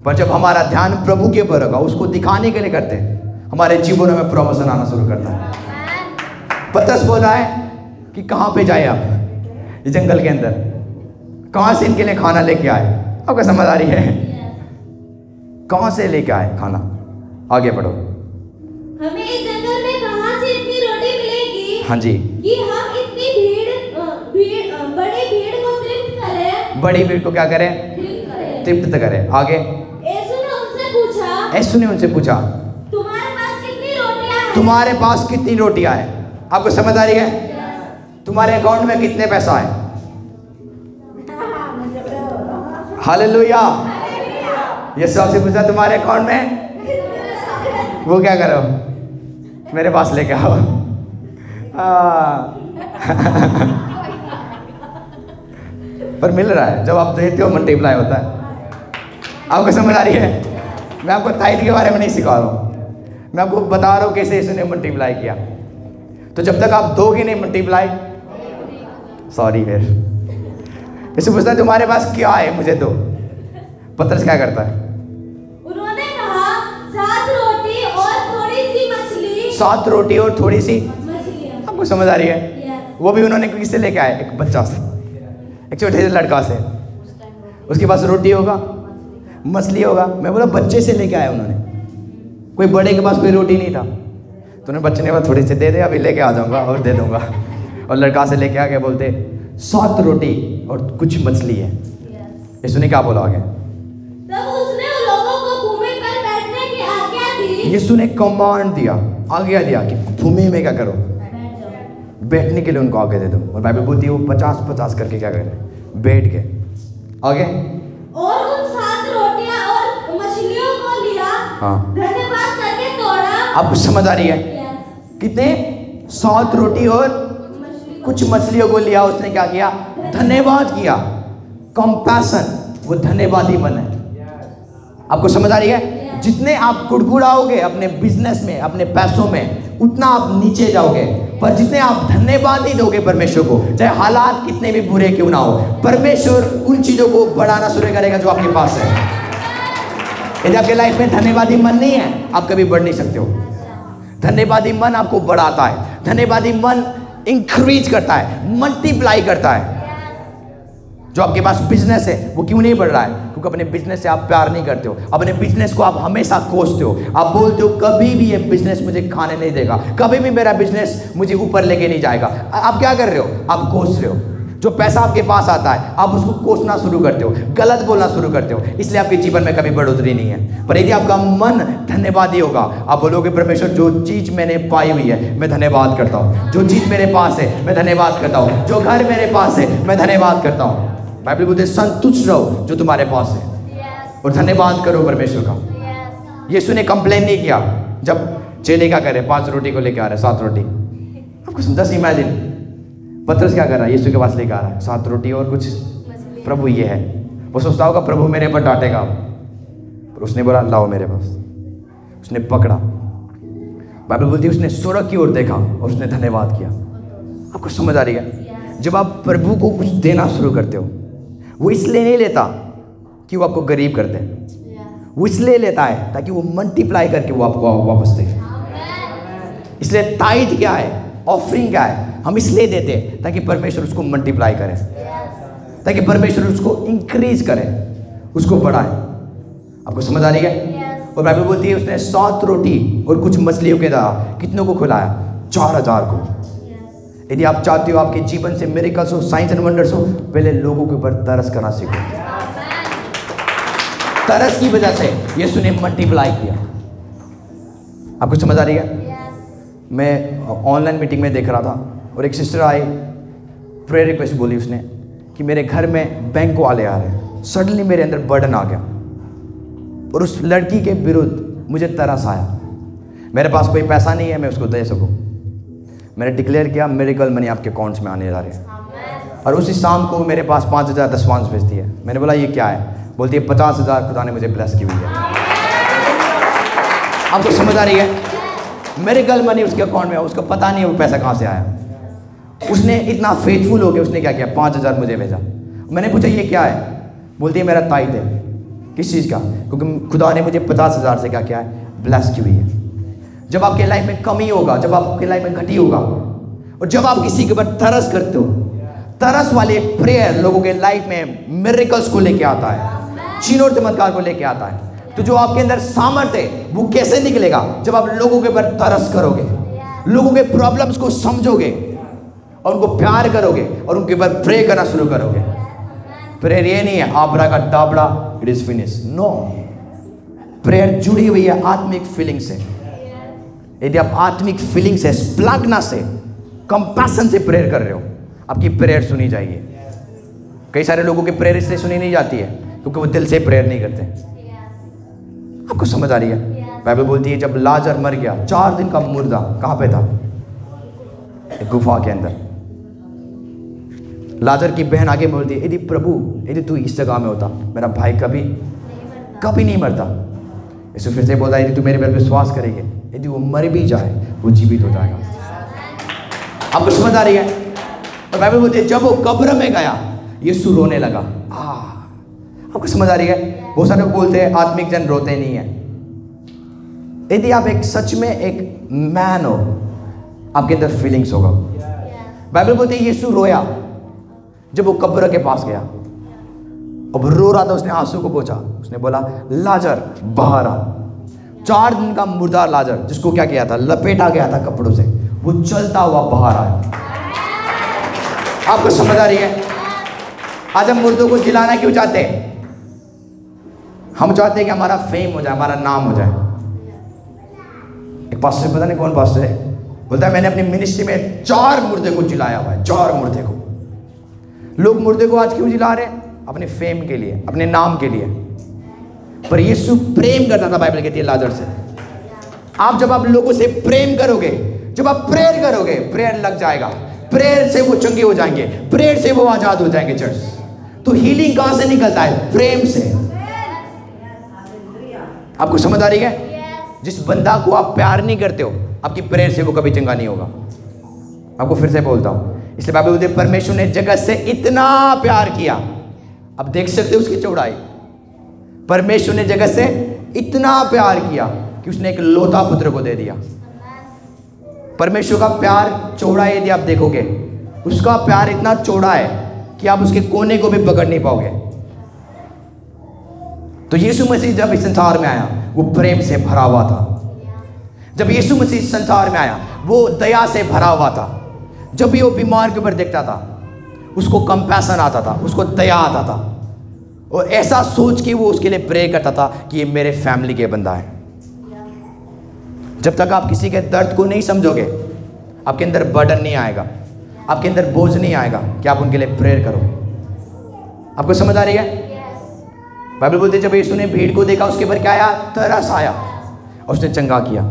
पर जब हमारा ध्यान प्रभु के ऊपर होगा, उसको दिखाने के लिए करते हैं, हमारे जीवनों में प्रमोशन आना शुरू करता है। पतरस बोल रहा है कि कहाँ पे जाए आप, ये जंगल के अंदर कहाँ से इनके लिए खाना लेके आए? आपको समझ आ रही है? कहाँ से लेके आए खाना? आगे बढ़ो।
हमें इस जंगल में कहाँ से इतनी रोटी मिलेगी?
हाँ जी,
कि हम इतनी बड़ी भीड़ को तृप्त करें।
बड़ी भीड़ को क्या करें? तृप्त करें। आगे
यीशु ने उनसे पूछा,
यीशु ने उनसे पूछा
तुम्हारे पास कितनी रोटियां हैं?
तुम्हारे पास कितनी रोटियां हैं? आपको समझ आ रही है? तुम्हारे अकाउंट में कितने पैसा है? हालेलुया। यीशु आपसे पूछा तुम्हारे अकाउंट में, वो क्या करो? मेरे पास लेके आओ। पर मिल रहा है, जब आप देते हो मल्टीप्लाई होता है। आपको समझ आ रही है? मैं आपको ताइद के बारे में नहीं सिखा रहा हूँ, मैं आपको बता रहा हूँ कैसे यीशु ने मल्टीप्लाई किया। तो जब तक आप दोगे नहीं मल्टीप्लाई, सॉरी फिर यीशु पूछता है तुम्हारे पास क्या है, मुझे दो। पतरस क्या करता है?
उन्होंने कहा 7 रोटी और थोड़ी सी मछली।
7 रोटी और थोड़ी सी
मछलियाँ।
आपको समझ आ रही है? वो भी उन्होंने किससे लेके आए? एक बच्चा से, एक छोटे से लड़का से। उसके पास रोटी होगा, मछली होगा। मैं बोला बच्चे से लेके आया उन्होंने, कोई बड़े के पास कोई रोटी नहीं था, तो उन्हें बच्चे ने बोला थोड़ी सी दे दे, अभी लेके आ जाऊंगा और दे दूंगा। और लड़का से लेके आ गया, बोलते 7 रोटी और कुछ मछली है। यीशु ने क्या बोला आगे?
तब उसने उन लोगों को भूमि पर बैठने की आज्ञा दी।
यीशु ने कमांड दिया, आज्ञा दिया कि भूमि में क्या करो, बैठने के लिए उनको आगे दे दो। और बाइबल बोलती है वो 50-50 करके क्या करे, बैठ गए। आगे
और उन 7 रोटियां और मछलियों को लिया,
हाँ,
धन्यवाद करके तोड़ा।
आपको समझ आ रही है? कितने? 7 रोटी और कुछ मछलियों को लिया, उसने क्या किया? धन्यवाद किया। कंपैशन, वो धन्यवादी मन है। आपको समझ आ रही है? जितने आप कुड़कुड़ाओगे अपने बिजनेस में, अपने पैसों में, उतना आप नीचे जाओगे। पर जितने आप धन्यवादी दोगे परमेश्वर को, चाहे हालात कितने भी बुरे क्यों ना हो, परमेश्वर उन चीजों को बढ़ाना शुरू करेगा जो आपके पास है। यदि आपके लाइफ में धन्यवादी मन नहीं है, आप कभी बढ़ नहीं सकते हो। धन्यवादी मन आपको बढ़ाता है, धन्यवादी मन इंक्रीज करता है, मल्टीप्लाई करता है। जो आपके पास बिजनेस है वो क्यों नहीं बढ़ रहा है? क्योंकि अपने बिजनेस से आप प्यार नहीं करते हो, अपने बिजनेस को आप हमेशा कोसते हो। आप बोलते हो कभी भी ये बिजनेस मुझे खाने नहीं देगा, कभी भी मेरा बिजनेस मुझे ऊपर लेके नहीं जाएगा। आप क्या कर रहे हो? आप कोस रहे हो। जो पैसा आपके पास आता है आप उसको कोसना शुरू करते हो, गलत बोलना शुरू करते हो, इसलिए आपके जीवन में कभी बढ़ोतरी नहीं है। पर यदि आपका मन धन्यवादी होगा, आप बोलोगे परमेश्वर जो चीज मैंने पाई हुई है मैं धन्यवाद करता हूँ, जो चीज मेरे पास है मैं धन्यवाद करता हूँ, जो घर मेरे पास है मैं धन्यवाद करता हूँ। बाइबल बोलते संतुष्ट रहो जो तुम्हारे पास है और धन्यवाद करो परमेश्वर का। यीशु ने कंप्लेन नहीं किया जब चेले क्या करे, 5 रोटी को लेके आ रहे 7 रोटी। आपको 10 इमेजिन, पतरस क्या कर रहा है? यीशु के पास लेके आ रहा है 7 रोटी और कुछ, प्रभु ये है। वो सोचता होगा प्रभु मेरे पर डांटेगा, पर उसने बोला लाओ मेरे पास। उसने पकड़ा, बाइबल बोलती है उसने स्वर्ग की ओर देखा और उसने धन्यवाद किया। आपको समझ आ रही है? जब आप प्रभु को कुछ देना शुरू करते हो, वो इसलिए नहीं लेता कि वो आपको गरीब कर दे, वो इसलिए लेता है ताकि वो मल्टीप्लाई करके वो आपको वापस दे। इसलिए टाइट क्या है, ऑफरिंग क्या है, हम इसलिए देते हैं ताकि परमेश्वर उसको मल्टीप्लाई करे, ताकि परमेश्वर उसको इंक्रीज करे, उसको बढ़ाए। आपको समझ आ रही है? और बाइबल बोलती है उसने 7 रोटी और कुछ मछलियों के द्वारा कितनों को खिलाया? 4000 को। यदि आप चाहते हो आपके जीवन से मिरेकल्स हो, साइंस एंड वंडर्स हो, पहले लोगों के ऊपर तरस करना सीखो। तरस की वजह से यीशु ने मल्टीप्लाई किया। आपको समझ आ रही है? मैं ऑनलाइन मीटिंग में देख रहा था और एक सिस्टर आई, प्रेयर रिक्वेस्ट बोली उसने कि मेरे घर में बैंक वाले आ रहे हैं। सडनली मेरे अंदर बर्डन आ गया और उस लड़की के विरुद्ध मुझे तरस आया। मेरे पास कोई पैसा नहीं है मैं उसको दे सकूं। मैंने डिक्लेयर किया मिरेकल मनी आपके अकाउंट्स में आने जा रहे हैं। और उसी शाम को मेरे पास 5000 दशवांश भेजती है। मैंने बोला ये क्या है? बोलती है 50,000 खुदा ने मुझे ब्लेस की हुई है। आपको समझ आ रही है? मिरेकल मनी उसके अकाउंट में, उसको पता नहीं है वो पैसा कहाँ से आया। उसने इतना फेथफुल हो गया, उसने क्या किया? 5000 मुझे भेजा। मैंने पूछा ये क्या है? बोलती है मेरा ताइद है। किस चीज़ का? क्योंकि खुदा ने मुझे 50,000 से क्या किया है? ब्लेस की हुई है। जब आपके लाइफ में कमी होगा, जब आपके लाइफ में घटी होगा, और जब आप किसी के ऊपर तरस करते हो, तरस वाले प्रेयर लोगों के लाइफ में मिरेकल्स को लेके आता है, चिन्ह और चमत्कार को लेके आता है। तो जो आपके अंदर सामर्थ्य है वो कैसे निकलेगा? जब आप लोगों के ऊपर तरस करोगे, लोगों के प्रॉब्लम्स को समझोगे और उनको प्यार करोगे और उनके ऊपर प्रे करना शुरू करोगे। प्रेयर ये नहीं है आबरा का डाबड़ा it is finish, no. Prayer जुड़ी हुई है आत्मिक फीलिंग से। यदि आप आत्मिक फीलिंग से, स्प्लगना से, कंपैशन से प्रेयर कर रहे हो, आपकी प्रेयर सुनी जाएगी। कई सारे लोगों की प्रेयर इसलिए सुनी नहीं जाती है क्योंकि वो दिल से प्रेयर नहीं करते। आपको समझ आ रही है? बाइबल बोलती है जब लाजर मर गया, 4 दिन का मुर्दा कहाँ पे था? एक गुफा के अंदर। लाजर की बहन आगे बोलती है यदि प्रभु, यदि तू इस जगह में होता मेरा भाई कभी नहीं मरता। यीशु फिर से बोलता है यदि तू मेरे पर विश्वास करेगी, यदि वो मर भी जाए वो जीवित हो जाएगा। आपको समझ आ रही है? और बाइबल बोलती है जब वो कब्र में गया यीशु रोने लगा। आपको समझ आ रही है? बहुत सारे लोग बोलते हैं आत्मिक जन रोते नहीं है। यदि आप एक सच में एक मैन हो, आपके अंदर फीलिंग्स होगा। बाइबल बोलती है यीशु रोया जब वो कब्र के पास गया। अब रो रहा था, उसने आंसू को पोंछा, उसने बोला लाजर बाहर आ। 4 दिन का मुर्दा लाजर, जिसको क्या किया था, लपेटा गया था कपड़ों से, वो चलता हुआ बाहर आया। आपको समझ आ रही है? आज हम मुर्दों को जिलाना क्यों चाहते हैं? हम चाहते हैं कि हमारा फेम हो जाए, हमारा नाम हो जाए। एक पास्टर, पता नहीं कौन पास्टर है, बोलता है मैंने अपनी मिनिस्ट्री में 4 मुर्दे को जिलाया हुआ है, 4 मुर्दे को। लोग मुर्दे को आज क्यों जिला रहे हैं? अपने फेम के लिए, अपने नाम के लिए। पर यीशु प्रेम करता था, बाइबल कहती है लाजर से। जब आप लोगों से प्रेम करोगे, जब आप प्रेयर करोगे, प्रेयर लग जाएगा, प्रेयर से वो चंगे हो जाएंगे, प्रेयर से वो आजाद हो जाएंगे। चर्च तो हीलिंग कहां से निकलता है? प्रेम से। आपको समझ आ रही है? जिस बंदा को आप प्यार नहीं करते हो, आपकी प्रेयर से वो कभी चंगा नहीं होगा। आपको फिर से बोलता हूं, इसलिए बाइबल बोलती है परमेश्वर ने जगत से इतना प्यार किया। अब देख सकते हो उसकी चौड़ाई। परमेश्वर ने जगत से इतना प्यार किया कि उसने एक लौता पुत्र को दे दिया। परमेश्वर का प्यार चौड़ा है, यदि आप देखोगे उसका प्यार इतना चौड़ा है कि आप उसके कोने को भी पकड़ नहीं पाओगे। तो यीशु मसीह जब इस संसार में आया, वो प्रेम से भरा हुआ था। जब यीशु मसीह इस संसार में आया, वो दया से भरा हुआ था। जब भी वो बीमार के ऊपर देखता था, उसको कंपैशन आता था, उसको दया आता था, और ऐसा सोच के वो उसके लिए प्रे करता था कि ये मेरे फैमिली के बंदा है। जब तक आप किसी के दर्द को नहीं समझोगे, आपके अंदर बर्डन नहीं आएगा, आपके अंदर बोझ नहीं आएगा कि आप उनके लिए प्रेयर करोगे। आपको समझ आ रही है? बाइबल बोलते जब यीशु ने भीड़ को देखा, उसके ऊपर क्या आया? तरस आया, और उसने चंगा किया।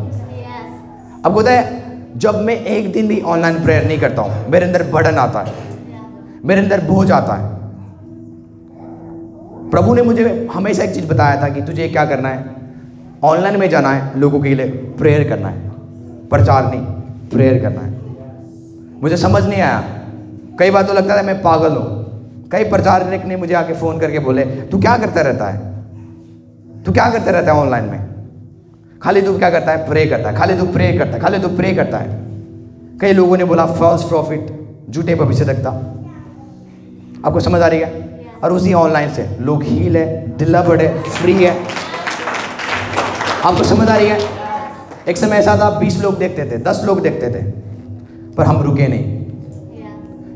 अब बोलता है जब मैं एक दिन भी ऑनलाइन प्रेयर नहीं करता हूँ, मेरे अंदर बर्डन आता है, मेरे अंदर बोझ आता है। प्रभु ने मुझे हमेशा एक चीज़ बताया था कि तुझे क्या करना है, ऑनलाइन में जाना है, लोगों के लिए प्रेयर करना है, प्रचार नहीं, प्रेयर करना है। मुझे समझ नहीं आया, कई बार तो लगता था मैं पागल हूँ। कई प्रचारक ने मुझे आके फ़ोन करके बोले तू क्या करता रहता है, तू क्या करता रहता है ऑनलाइन में, खाली तू क्या करता है? प्रे करता है, खाली तू प्रे करता है, खाली तू प्रे करता है। कई लोगों ने बोला फॉल्स प्रॉफिट, झूठे भविष्यवक्ता। आपको समझ आ रही है? और उसी ऑनलाइन से लोग हील है, डिलीवर्ड है, फ्री है। आपको समझ आ रही है? एक समय ऐसा था 20 लोग देखते थे, 10 लोग देखते थे, पर हम रुके नहीं,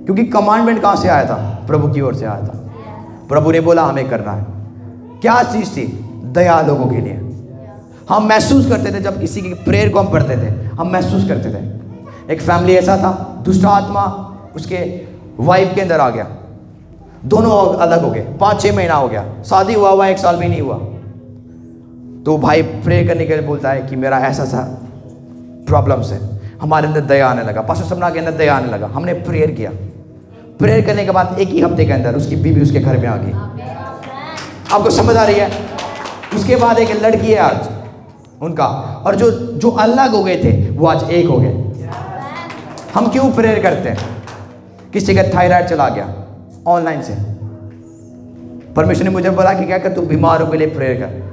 क्योंकि कमांडमेंट कहाँ से आया था? प्रभु की ओर से आया था। प्रभु ने बोला हमें करना है। क्या चीज़ थी? दया लोगों के लिए। हम महसूस करते थे, जब किसी की प्रेयर को हम पढ़ते थे, हम महसूस करते थे। एक फैमिली ऐसा था, दुष्ट आत्मा उसके वाइफ के अंदर आ गया, दोनों अलग हो गए, 5-6 महीना हो गया, शादी हुआ 1 साल भी नहीं हुआ। तो भाई प्रे करने के लिए बोलता है कि मेरा ऐसा सा प्रॉब्लम्स है। हमारे अंदर दया आने लगा, पास्टर सपना के अंदर दया आने लगा। हमने प्रेयर किया। प्रेयर करने के बाद 1 ही हफ्ते के अंदर उसकी बीवी उसके घर में आ गई। आपको समझ आ रही है? उसके बाद एक लड़की है आज उनका, और जो अलग हो गए थे वो आज एक हो गए। हम क्यों प्रेयर करते हैं? किसी का थायराइड चला गया ऑनलाइन से, परमेश्वर ने मुझे बोला कि क्या कर, तू बीमारों के लिए प्रेयर कर।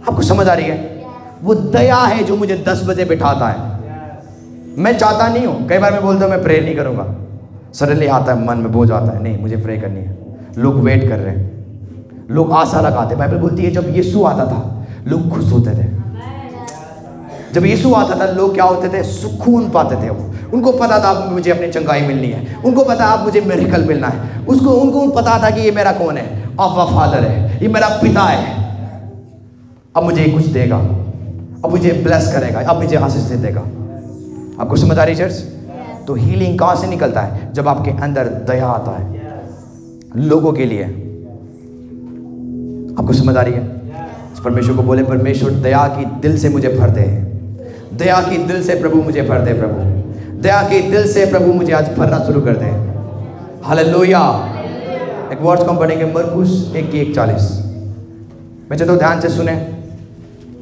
आपको समझ आ रही है? वो दया है जो मुझे 10 बजे बिठाता है। मैं चाहता नहीं हूँ, कई बार मैं बोलता हूँ मैं प्रेयर नहीं करूँगा, सडनली आता है मन में बोझ आता है, नहीं मुझे प्रे करनी है। लोग वेट कर रहे हैं, लोग आशा लगाते। बाइबल बोलती है जब यीशु आता था लोग खुश होते थे। जब यीशु आता था लोग क्या होते थे? सुकून पाते थे। उनको पता था अब मुझे अपनी चंगाई मिलनी है, उनको पता अब मुझे मिरेकल मिलना है। उनको पता था कि ये मेरा कौन है? आपका फादर है, ये मेरा पिता है। अब मुझे कुछ देगा, अब मुझे ब्लेस करेगा, अब मुझे आशीष दे देगा। आपको समझ आ रही चर्च? तो हीलिंग कहाँ से निकलता है? जब आपके अंदर दया आता है लोगों के लिए। आपको समझ आ रही है? परमेश्वर को बोले परमेश्वर दया की दिल से मुझे भर दे, दया की दिल से प्रभु मुझे भर दे, प्रभु दया की दिल से प्रभु मुझे आज भरना शुरू कर दे। हालेलुया। एक वर्ड्स को हम पढ़ेंगे मरकुस 1:41। मैं चाहता हूँ ध्यान से सुने,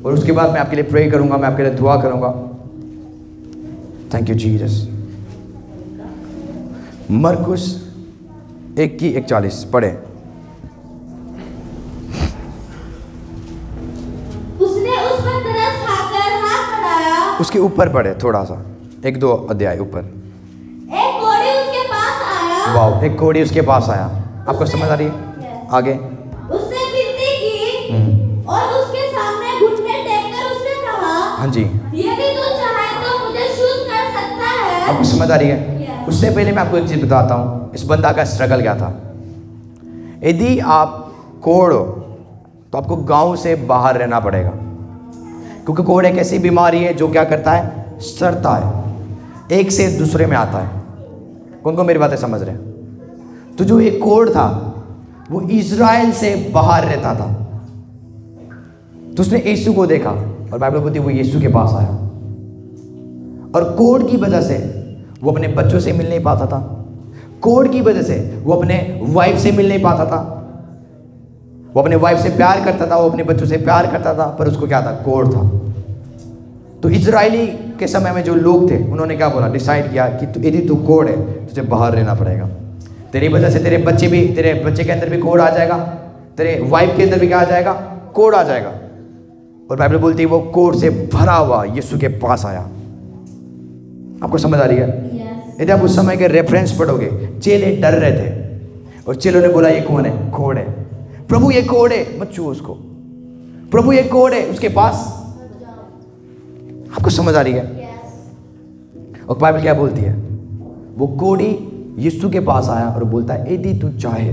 और उसके बाद मैं आपके लिए प्रे करूंगा, मैं आपके लिए दुआ करूंगा। Thank you Jesus. मरकुस 1:41 पढ़े।
उसने उस पर तरस खाकर हाथ बढ़ाया।
उसके ऊपर पढ़े, थोड़ा सा 1-2 अध्याय ऊपर।
एक कोढ़ी उसके पास आया।
वाह, एक कोढ़ी उसके पास आया। आपको समझ आ रही है? आगे।
उससे विनती की और उसके सामने घुटने टेककर उसने कहा,
हाँ जी,
यदि तू चाहे तो मुझे शुद्ध कर सकता है।
आपको समझ आ रही है? उससे पहले मैं आपको एक चीज बताता हूँ, इस बंदा का स्ट्रगल क्या था। यदि आप कोढ़ हो तो आपको गांव से बाहर रहना पड़ेगा, क्योंकि कोढ़ एक ऐसी बीमारी है जो क्या करता है, सड़ता है, एक से दूसरे में आता है। कौन कौन मेरी बातें समझ रहे हैं? तो जो एक कोढ़ था वो इज़राइल से बाहर रहता था, तो उसने यीशु को देखा और बाइबल बोलती है वो यीशु के पास आया, और कोढ़ की वजह से वो अपने बच्चों से मिल नहीं पाता था, कोढ़ की वजह से वो अपने वाइफ से मिल नहीं पाता था। वो अपने वाइफ से प्यार करता था, वो अपने बच्चों से प्यार करता था, पर उसको क्या था, कोढ़ था। तो इजरायली के समय में जो लोग थे उन्होंने क्या बोला, डिसाइड किया कि यदि तू कोढ़ है तुझे बाहर रहना पड़ेगा, तेरी वजह से तेरे बच्चे के अंदर भी कोढ़ आ जाएगा, तेरे वाइफ के अंदर भी क्या आ जाएगा, कोढ़ आ जाएगा। और बाइबल बोलती है वो कोढ़ से भरा हुआ यीशु के पास आया। आपको समझ आ रही है? यदि आप उस समय के रेफरेंस पढ़ोगे, चेले डर रहे थे और चेलों ने बोला ये कौन है, कोढ़ है। प्रभु ये कोढ़ है, मत छुओ उसको, प्रभु ये कोढ़ है, उसके पास। आपको समझ आ रही है? और बाइबल क्या बोलती है, वो कोढ़ी यीशु के पास आया और बोलता है यदि तू चाहे।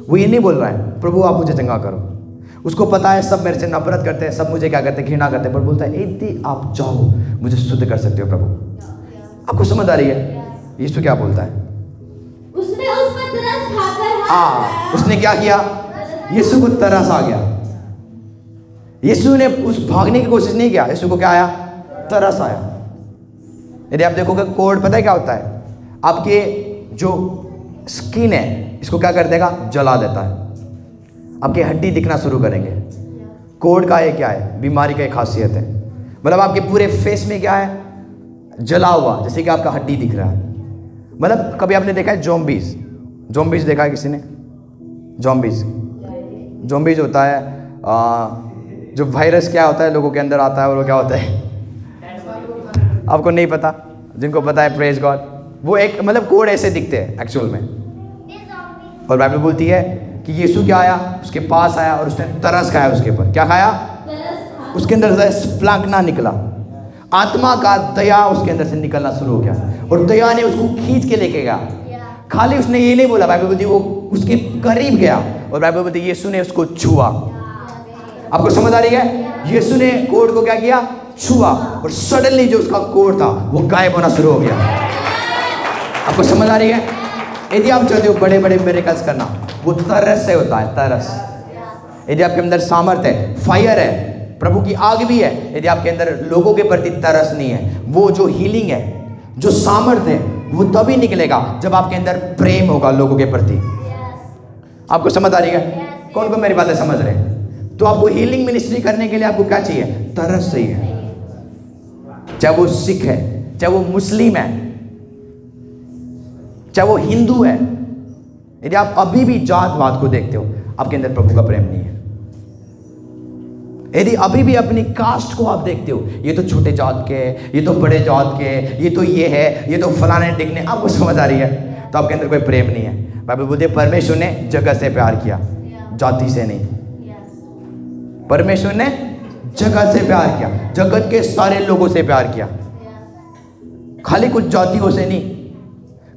वो ये नहीं बोल रहा है प्रभु आप मुझे चंगा करो, उसको पता है सब मेरे से नफरत करते हैं, सब मुझे क्या करते हैं, घृणा करते हैं, पर बोलता है यदि आप चाहो मुझे शुद्ध कर सकते हो प्रभु। आपको समझ आ रही है यीशु क्या बोलता है?
उसने उस पर तरस खाकर
उसने क्या किया, यीशु को तरस आ गया। यीशु ने उस भागने की कोशिश नहीं किया, यीशु को क्या आया, तरस आया। यदि आप देखोगे कोढ़ पता है क्या होता है, आपके जो स्किन है इसको क्या कर देगा, जला देता है, आपकी हड्डी दिखना शुरू करेंगे। कोढ़ का ये क्या है, बीमारी का एक खासियत है, मतलब आपके पूरे फेस में क्या है, जला हुआ, जैसे कि आपका हड्डी दिख रहा है। मतलब कभी आपने देखा है जोम्बीज देखा है किसी ने? जोम्बीज होता है जो वायरस क्या होता है लोगों के अंदर आता है, और वो क्या होता है आपको नहीं पता, जिनको पता है प्रेज गॉड। वो एक मतलब कोढ़ ऐसे दिखते हैं एक्चुअल में। और बाइबल बोलती है कि यीशु क्या आया, उसके पास आया और उसने तरस खाया उसके ऊपर। क्या खाया? उसके अंदर से स्प्लांकना निकला, आत्मा का दया उसके अंदर से निकलना शुरू हो गया, और दया ने उसको खींच के लेके गया। खाली उसने ये नहीं बोला, बाइबल बोलती है वो उसके करीब गया, और बाइबल बोलती है यीशु ने उसको छुआ। आपको समझ आ रही है? यीशु ने कोढ़ को क्या किया, छुआ, और सडनली जो उसका कोढ़ था वो गायब होना शुरू हो गया। आपको समझ आ रही है? यदि आप चाहते हो बड़े बड़े मिरेकल्स करना, वो तरस से होता है, तरस। यदि आपके अंदर सामर्थ है, फायर है, प्रभु की आग भी है, यदि आपके अंदर लोगों के प्रति तरस नहीं है, वो जो हीलिंग है, जो सामर्थ है, वो तभी निकलेगा जब आपके अंदर प्रेम होगा लोगों के प्रति। आपको समझ आ रही है? कौन कौन मेरी बातें समझ रहे हैं? तो आपको हीलिंग मिनिस्ट्री करने के लिए आपको क्या चाहिए, तरस चाहिए। चाहे वो सिख है, चाहे वो मुस्लिम है, चाहे वो हिंदू है, यदि आप अभी भी जातवाद को देखते हो, आपके अंदर प्रभु का प्रेम नहीं है। यदि अभी भी अपनी कास्ट को आप देखते हो, ये तो छोटे जात के, ये तो बड़े जात के, ये तो ये है, ये तो फलाने टिकने, आपको समझ आ रही है, तो आपके अंदर कोई प्रेम नहीं है। बाइबल बोलती है परमेश्वर ने जगत से प्यार किया, जाति से नहीं। परमेश्वर ने जगत से प्यार किया, जगत के सारे लोगों से प्यार किया, खाली कुछ जातियों से नहीं,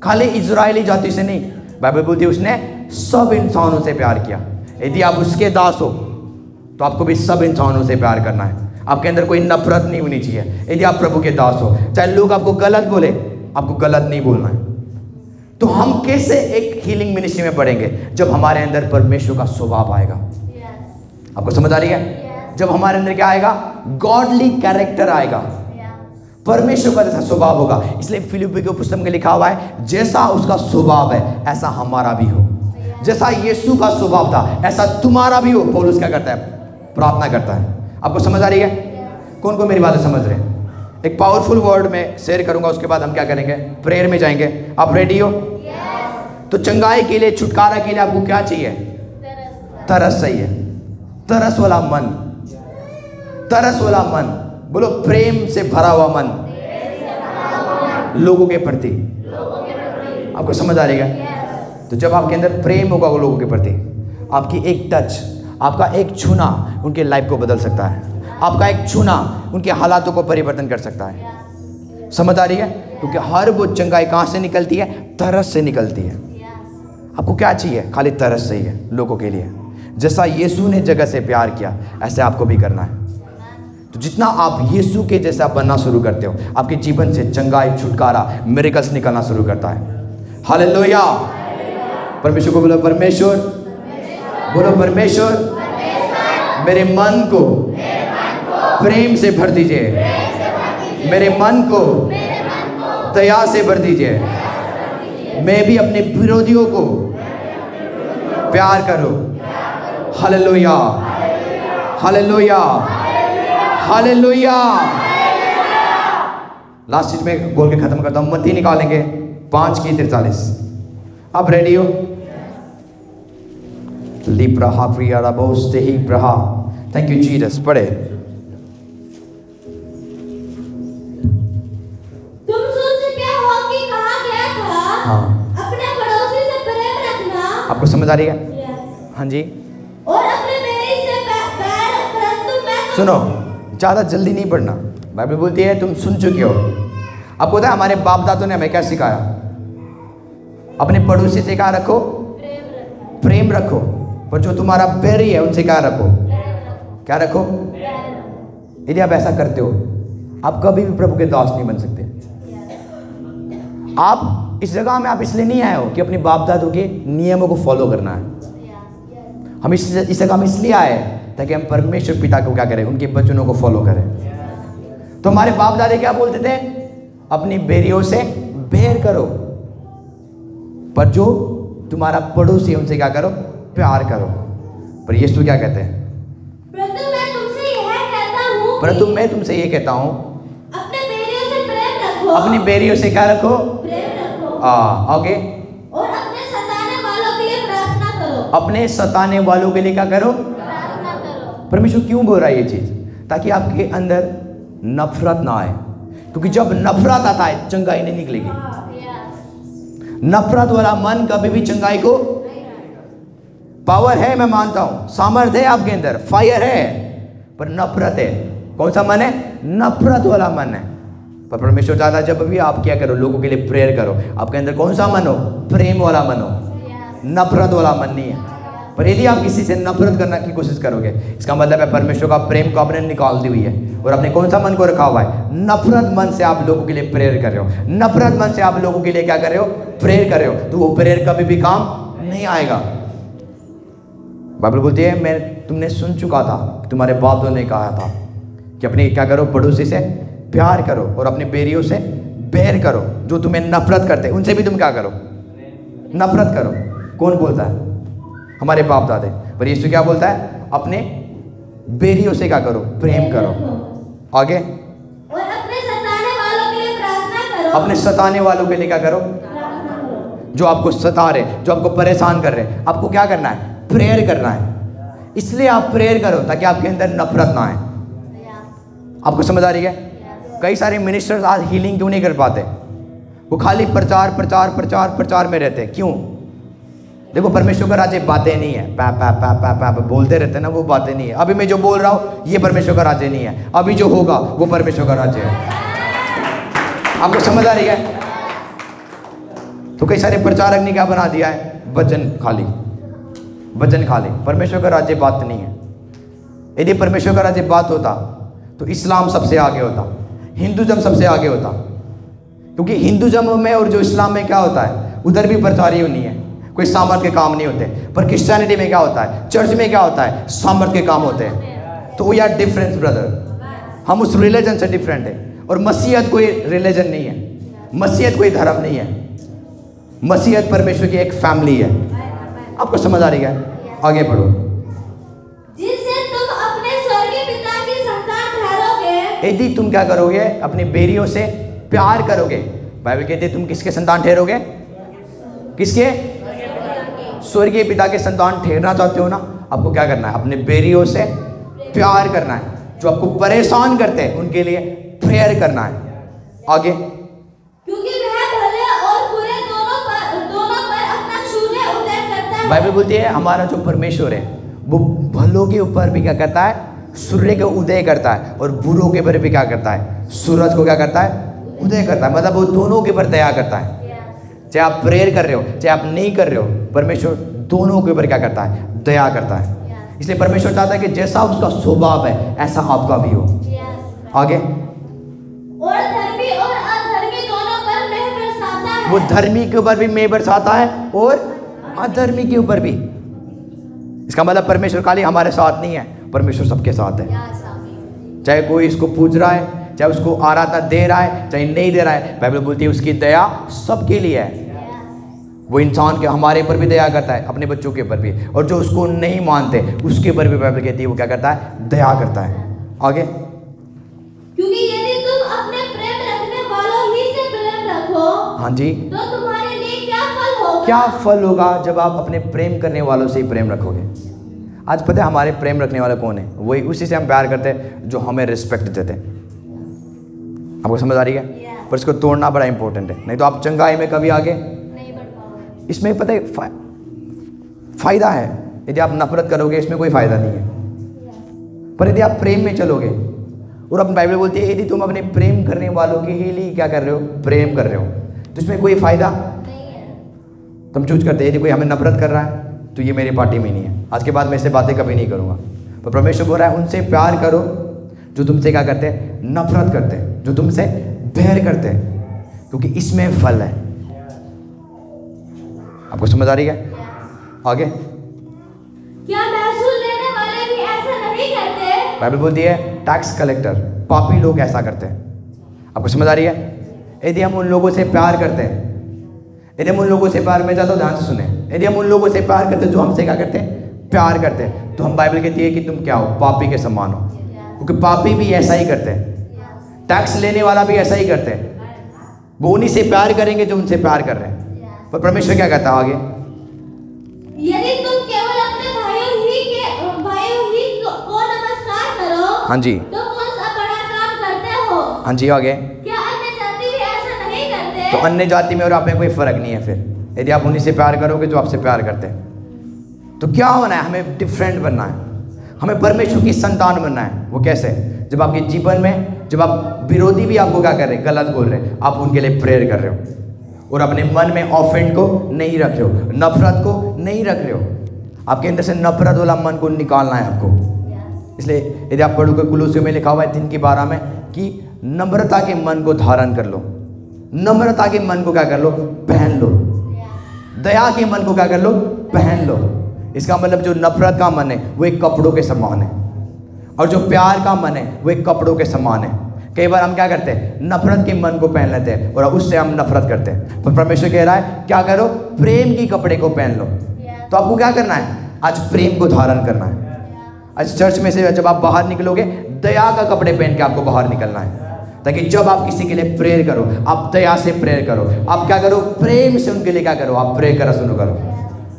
खाली इजरायली जाति से नहीं। बाइबल बोलती है उसने सब इंसानों से प्यार किया। यदि आप उसके दास हो तो आपको भी सब इंसानों से प्यार करना है, आपके अंदर कोई नफरत नहीं होनी चाहिए। यदि आप प्रभु के दास हो, चाहे लोग आपको गलत बोले, आपको गलत नहीं बोलना है। तो हम कैसे एक हीलिंग मिनिस्ट्री में बढ़ेंगे? जब हमारे अंदर परमेश्वर का स्वभाव आएगा। आपको समझ आ रही है? जब हमारे अंदर क्या आएगा, गॉडली कैरेक्टर आएगा, परमेश्वर का जैसा स्वभाव होगा। इसलिए फिलिप्पी के पुस्तक में लिखा हुआ है, जैसा उसका स्वभाव है ऐसा हमारा भी हो, जैसा यीशु का स्वभाव था ऐसा तुम्हारा भी हो। पौलुस क्या करता है, प्रार्थना करता है। आपको समझ आ रही है? कौन कौन मेरी बातें समझ रहे हैं? एक पावरफुल वर्ड में शेयर करूंगा, उसके बाद हम क्या करेंगे, प्रेयर में जाएंगे। आप रेडी हो? तो चंगाई के लिए, छुटकारा के लिए आपको क्या चाहिए? तरस चाहिए, तरस वाला मन, तरस वाला मन। बोलो प्रेम से भरा हुआ मन लोगों के प्रति। आपको समझ आ रही है? तो जब आपके अंदर प्रेम होगा वो लोगों के प्रति, आपकी एक टच, आपका एक छूना उनके लाइफ को बदल सकता है। आपका एक छूना उनके हालातों को परिवर्तन कर सकता है। समझ आ रही है? क्योंकि हर वो चंगाई कहाँ से निकलती है? तरस से निकलती है। आपको क्या चाहिए? खाली तरस चाहिए लोगों के लिए। जैसा यीशु ने जगह से प्यार किया, ऐसे आपको भी करना है। तो जितना आप यीशु के जैसा बनना शुरू करते हो, आपके जीवन से चंगाई, छुटकारा, मिरेकल्स निकलना शुरू करता है। हालेलुया। परमेश्वर को बोलो, परमेश्वर, बोलो परमेश्वर, मेरे मन को प्रेम से भर दीजिए, मेरे मन को दया से भर दीजिए। मैं भी अपने विरोधियों को प्यार करूं। Hallelujah, hallelujah, hallelujah. लास्ट चीज में बोल के खत्म करता हूं। मत्ती निकालेंगे 5:43। आप रेडी हो? लिप्राहा प्रियारा बोस्ते ही प्रहा। Thank you Jesus. पढ़े।
तुम सुन चुके हो कि कहा गया था,
हाँ,
अपने पड़ोसी से प्रेम रखना।
आपको समझ आ रही है?
Yes.
हाँ जी।
और अपने बैरी से बैर, परंतु मैं
सुनो, ज़्यादा जल्दी नहीं पढ़ना। बाइबल बोलती है तुम सुन चुके हो। आपको पता है हमारे बाप दादों ने हमें क्या सिखाया? अपने पड़ोसी से क्या रखो? प्रेम रखो। पर जो तुम्हारा बैरी है उनसे क्या रखो? क्या रखो? यदि आप ऐसा करते हो, आप कभी भी प्रभु के दास नहीं बन सकते। आप इस जगह में आप इसलिए नहीं आए हो कि अपने बाप दादों के नियमों को फॉलो करना है। हम इस जगह में इसलिए आए ताकि हम परमेश्वर पिता को क्या करें? उनके वचनों को फॉलो करें। तो हमारे बाप दादे क्या बोलते थे? अपनी बैरियों से बैर करो, पर जो तुम्हारा पड़ोसी है उनसे क्या करो? प्यार करो। पर यीशु क्या कहते हैं?
परंतु मैं तुमसे यह कहता हूँ,
परंतु मैं तुमसे ये कहता हूँ,
अपने बैरियों से प्रेम रखो।
अपनी बैरियों से क्या रखो?
प्रेम रखो।
आगे।
और अपने सताने वालों के लिए प्रार्थना करो।
अपने सताने वालों के लिए क्या करो?
प्रार्थना करो।
परमेश्वर क्यों बोल रहा है ये चीज? ताकि आपके अंदर नफरत ना आए। क्योंकि जब नफरत आता है, चंगाई नहीं निकलेगी। नफरत वाला मन कभी भी चंगाई को, पावर है मैं मानता हूं, सामर्थ्य है आपके अंदर, फायर है, पर नफरत है। कौन सा मन है? नफरत वाला मन है। पर परमेश्वर चाहता है जब भी आप क्या करो? लोगों के लिए प्रेयर करो। आपके अंदर कौन सा मन हो? प्रेम वाला मन हो, नफरत वाला मन नहीं है। पर यदि आप किसी से नफरत करने की कोशिश करोगे, इसका मतलब है परमेश्वर का प्रेम को आपने निकाल दी हुई है और आपने कौन सा मन को रखा हुआ है? नफरत मन से आप लोगों के लिए प्रेयर कर रहे हो। नफरत मन से आप लोगों के लिए क्या कर रहे हो? प्रेयर कर रहे हो। तो वो प्रेयर कभी भी काम नहीं आएगा। बाइबल बोलती है मैं तुमने सुन चुका था, तुम्हारे बापों ने कहा था कि अपने क्या करो? पड़ोसी से प्यार करो और अपने बैरियों से बैर करो। जो तुम्हें नफरत करते हैं उनसे भी तुम क्या करो? नफरत करो। कौन बोलता है? हमारे बाप दादे। पर यीशु क्या बोलता है? अपने बैरियों से क्या करो? प्रेम करो। आगे।
और अपने सताने वालों के लिए प्रार्थना करो।
अपने सताने वालों के लिए क्या करो?
प्रार्थना करो।
जो आपको सता रहे, जो आपको परेशान कर रहे, आपको क्या करना है? प्रेयर करना है। इसलिए आप प्रेयर करो ताकि आपके अंदर नफरत ना आए। आपको समझ आ रही है? कई सारे मिनिस्टर्स आज हीलिंग क्यों नहीं कर पाते? वो खाली प्रचार प्रचार प्रचार प्रचार में रहते हैं। क्यों? देखो परमेश्वर का राज्य बातें नहीं है, पा पा पा पा पा बोलते रहते हैं ना, वो बातें नहीं है। अभी मैं जो बोल रहा हूँ ये परमेश्वर का राज्य नहीं है, अभी जो होगा वो परमेश्वर का राज्य है। आपको समझ आ रही है? तो कई सारे प्रचारक ने क्या बना दिया है? वचन खाली, वचन खाली। परमेश्वर का राज्य बात नहीं है। यदि परमेश्वर का राज्य बात होता तो इस्लाम सबसे आगे होता, हिंदुज़म सबसे आगे होता। क्योंकि हिंदुज़म में और जो इस्लाम में क्या होता है? उधर भी प्रचार ही नहीं है, कोई सामर्थ्य के काम नहीं होते। पर क्रिश्चियनिटी में क्या होता है? चर्च में क्या होता है? सामर्थ्य के काम होते हैं। तो वी आर डिफरेंस ब्रदर। हम उस रिलीजन से डिफरेंट है। और मसीहत कोई रिलीजन नहीं है, मसीहत कोई धर्म नहीं है। मसीहत परमेश्वर की एक फैमिली है। आपको समझ आ रही है? आगे बढ़ो।
जिससे तुम अपने स्वर्गीय पिता की संतान ठहरोगे।
यदि तुम क्या करोगे? अपनी बैरियों से प्यार करोगे। बाइबल कहती है तुम किसके संतान ठहरोगे? किसके? स्वर्गीय पिता के संतान ठहरना चाहते हो ना? आपको क्या करना है? अपने बैरियों से प्यार करना है। जो आपको परेशान करते हैं उनके लिए प्रेयर करना है। आगे।
क्योंकि वह भले और बुरे दोनों पर अपना शून्य उदय करता है।
बाइबल बोलती है हमारा जो परमेश्वर है वो भलों के ऊपर भी क्या करता है, सूर्य को उदय करता है, और बुरों के ऊपर भी क्या करता है, सूरज को क्या करता है, उदय करता है। मतलब वो दोनों के ऊपर दया करता है। चाहे आप प्रेयर कर रहे हो चाहे आप नहीं कर रहे हो, परमेश्वर दोनों के ऊपर क्या करता है, दया करता है। इसलिए परमेश्वर चाहता है कि जैसा उसका स्वभाव है ऐसा आपका भी हो। आगे,
और धर्मी और अधर्मी दोनों पर मेघ बरसाता है।
वो धर्मी के ऊपर भी मेघ बरसाता है और अधर्मी के ऊपर भी। इसका मतलब परमेश्वर खाली हमारे साथ नहीं है, परमेश्वर सबके साथ है। चाहे कोई इसको पूज रहा है, चाहे उसको आराधना दे रहा है, चाहे नहीं दे रहा है, बाइबल बोलती है उसकी दया सबके लिए है। वो इंसान के हमारे ऊपर भी दया करता है, अपने बच्चों के ऊपर भी, और जो उसको नहीं मानते उसके ऊपर भी बाइबल कहती है वो क्या करता है, दया करता है। आगे,
क्योंकि यदि तुम अपने प्रेम रखने वालों ही से प्रेम रखो,
हाँ जी,
तो तुम्हारे लिए क्या फल होगा?
क्या फल होगा जब आप अपने प्रेम करने वालों से ही प्रेम रखोगे। आज पता है हमारे प्रेम रखने वाला कौन है, वही उसी से हम प्यार करते हैं जो हमें रिस्पेक्ट देते हैं। आपको समझ आ रही है? पर इसको तोड़ना बड़ा इंपॉर्टेंट है, नहीं तो आप चंगाई में कभी आगे
नहीं बढ़ पाओगे।
इसमें पता है फायदा है। यदि आप नफरत करोगे इसमें कोई फायदा नहीं है, पर यदि आप प्रेम में चलोगे, और अपनी बाइबल बोलती है यदि तुम अपने प्रेम करने वालों के ही लिए क्या कर रहे हो, प्रेम कर रहे हो, तो इसमें कोई फायदा
नहीं है।
तुम चूज करते हैं। यदि कोई हमें नफरत कर रहा है तो ये मेरी पार्टी में नहीं है, आज के बाद मैं इससे बातें कभी नहीं करूँगा। पर परमेश्वर बोल रहा है उनसे प्यार करो जो तुमसे क्या करते हैं, नफरत करते हैं, जो तुमसे बैर करते हैं, क्योंकि इसमें फल है। आपको समझ आ रही है? आगे,
क्या महसूल लेने वाले भी ऐसा नहीं करते?
बाइबल बोलती है टैक्स कलेक्टर, पापी लोग ऐसा करते हैं। आपको समझ आ रही है? यदि हम उन लोगों से प्यार करते हैं, यदि हम उन लोगों से प्यार में जाता हूँ, ध्यान से सुने, यदि हम उन लोगों से प्यार करते हैं जो हमसे क्या करते हैं, प्यार करते हैं, तो हम बाइबल कहती है कि तुम क्या हो, पापी के समान हो, क्योंकि पापी भी ऐसा ही करते हैं, टैक्स लेने वाला भी ऐसा ही करते हैं। वो उन्हीं से प्यार करेंगे जो उनसे प्यार कर रहे हैं। पर परमेश्वर क्या कहता है आगे,
यदि तुम केवल अपने भाइयों ही को नमस्कार करो,
हाँ जी,
तो कौन सा बड़ा काम करते हो?
हाँ जी, आगे,
क्या अन्य जाति भी ऐसा नहीं करते?
तो अन्य जाति में और आप में कोई फर्क नहीं है। फिर यदि आप उन्हीं से प्यार करोगे जो आपसे प्यार करते हैं, तो क्या होना है, हमें डिफरेंट बनना है, हमें परमेश्वर की संतान बनना है। वो कैसे? जब आपके जीवन में, जब आप विरोधी भी आपको क्या कर रहे हैं, गलत बोल रहे हैं, आप उनके लिए प्रेयर कर रहे हो और अपने मन में ऑफेंड को नहीं रख रहे हो, नफरत को नहीं रख रहे हो। आपके अंदर से नफरत वाला मन को निकालना है आपको। इसलिए यदि आप पढ़ोगे कुलुस्सियों में लिखा हुआ है 3:12 में कि नम्रता के मन को धारण कर लो, नम्रता के मन को क्या कर लो, पहन लो, दया के मन को क्या कर लो, पहन लो। इसका मतलब जो नफरत का मन है वो एक कपड़ों के समान है, और जो प्यार का मन है वो एक कपड़ों के समान है। कई बार हम क्या करते हैं, नफरत के मन को पहन लेते हैं और उससे हम नफरत करते हैं। पर परमेश्वर कह रहा है क्या करो, प्रेम की कपड़े को पहन लो। तो आपको क्या करना है, आज प्रेम को धारण करना है। आज चर्च में से जब आप बाहर निकलोगे, दया का कपड़े पहन के आपको बाहर निकलना है, ताकि जब आप किसी के लिए प्रेयर करो, आप दया से प्रेयर करो, आप क्या करो, प्रेम से उनके लिए क्या करो, आप प्रेयर करा शुरू करो,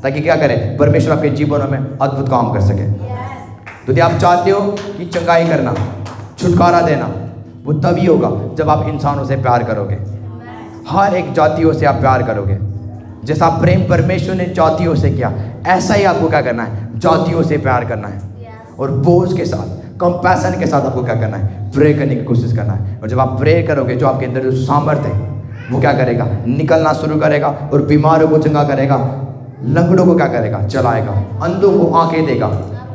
ताकि क्या करें, परमेश्वर आपके जीवनों में अद्भुत काम कर सके। तो यदि आप चाहते हो कि चंगाई करना, छुटकारा देना, वो तभी होगा जब आप इंसानों से प्यार करोगे, हर एक जातियों से आप प्यार करोगे। जैसा प्रेम परमेश्वर ने जातियों से किया, ऐसा ही आपको क्या करना है, जातियों से प्यार करना है, और बोझ के साथ, कंपैशन के साथ आपको क्या करना है, प्रे करने की कोशिश करना है। और जब आप प्रे करोगे, जो आपके अंदर जो सामर्थ्य है वो क्या करेगा, निकलना शुरू करेगा, और बीमारों को चंगा करेगा, लंगड़ों को क्या करेगा, चलाएगा, अंधों को आंखें देगा,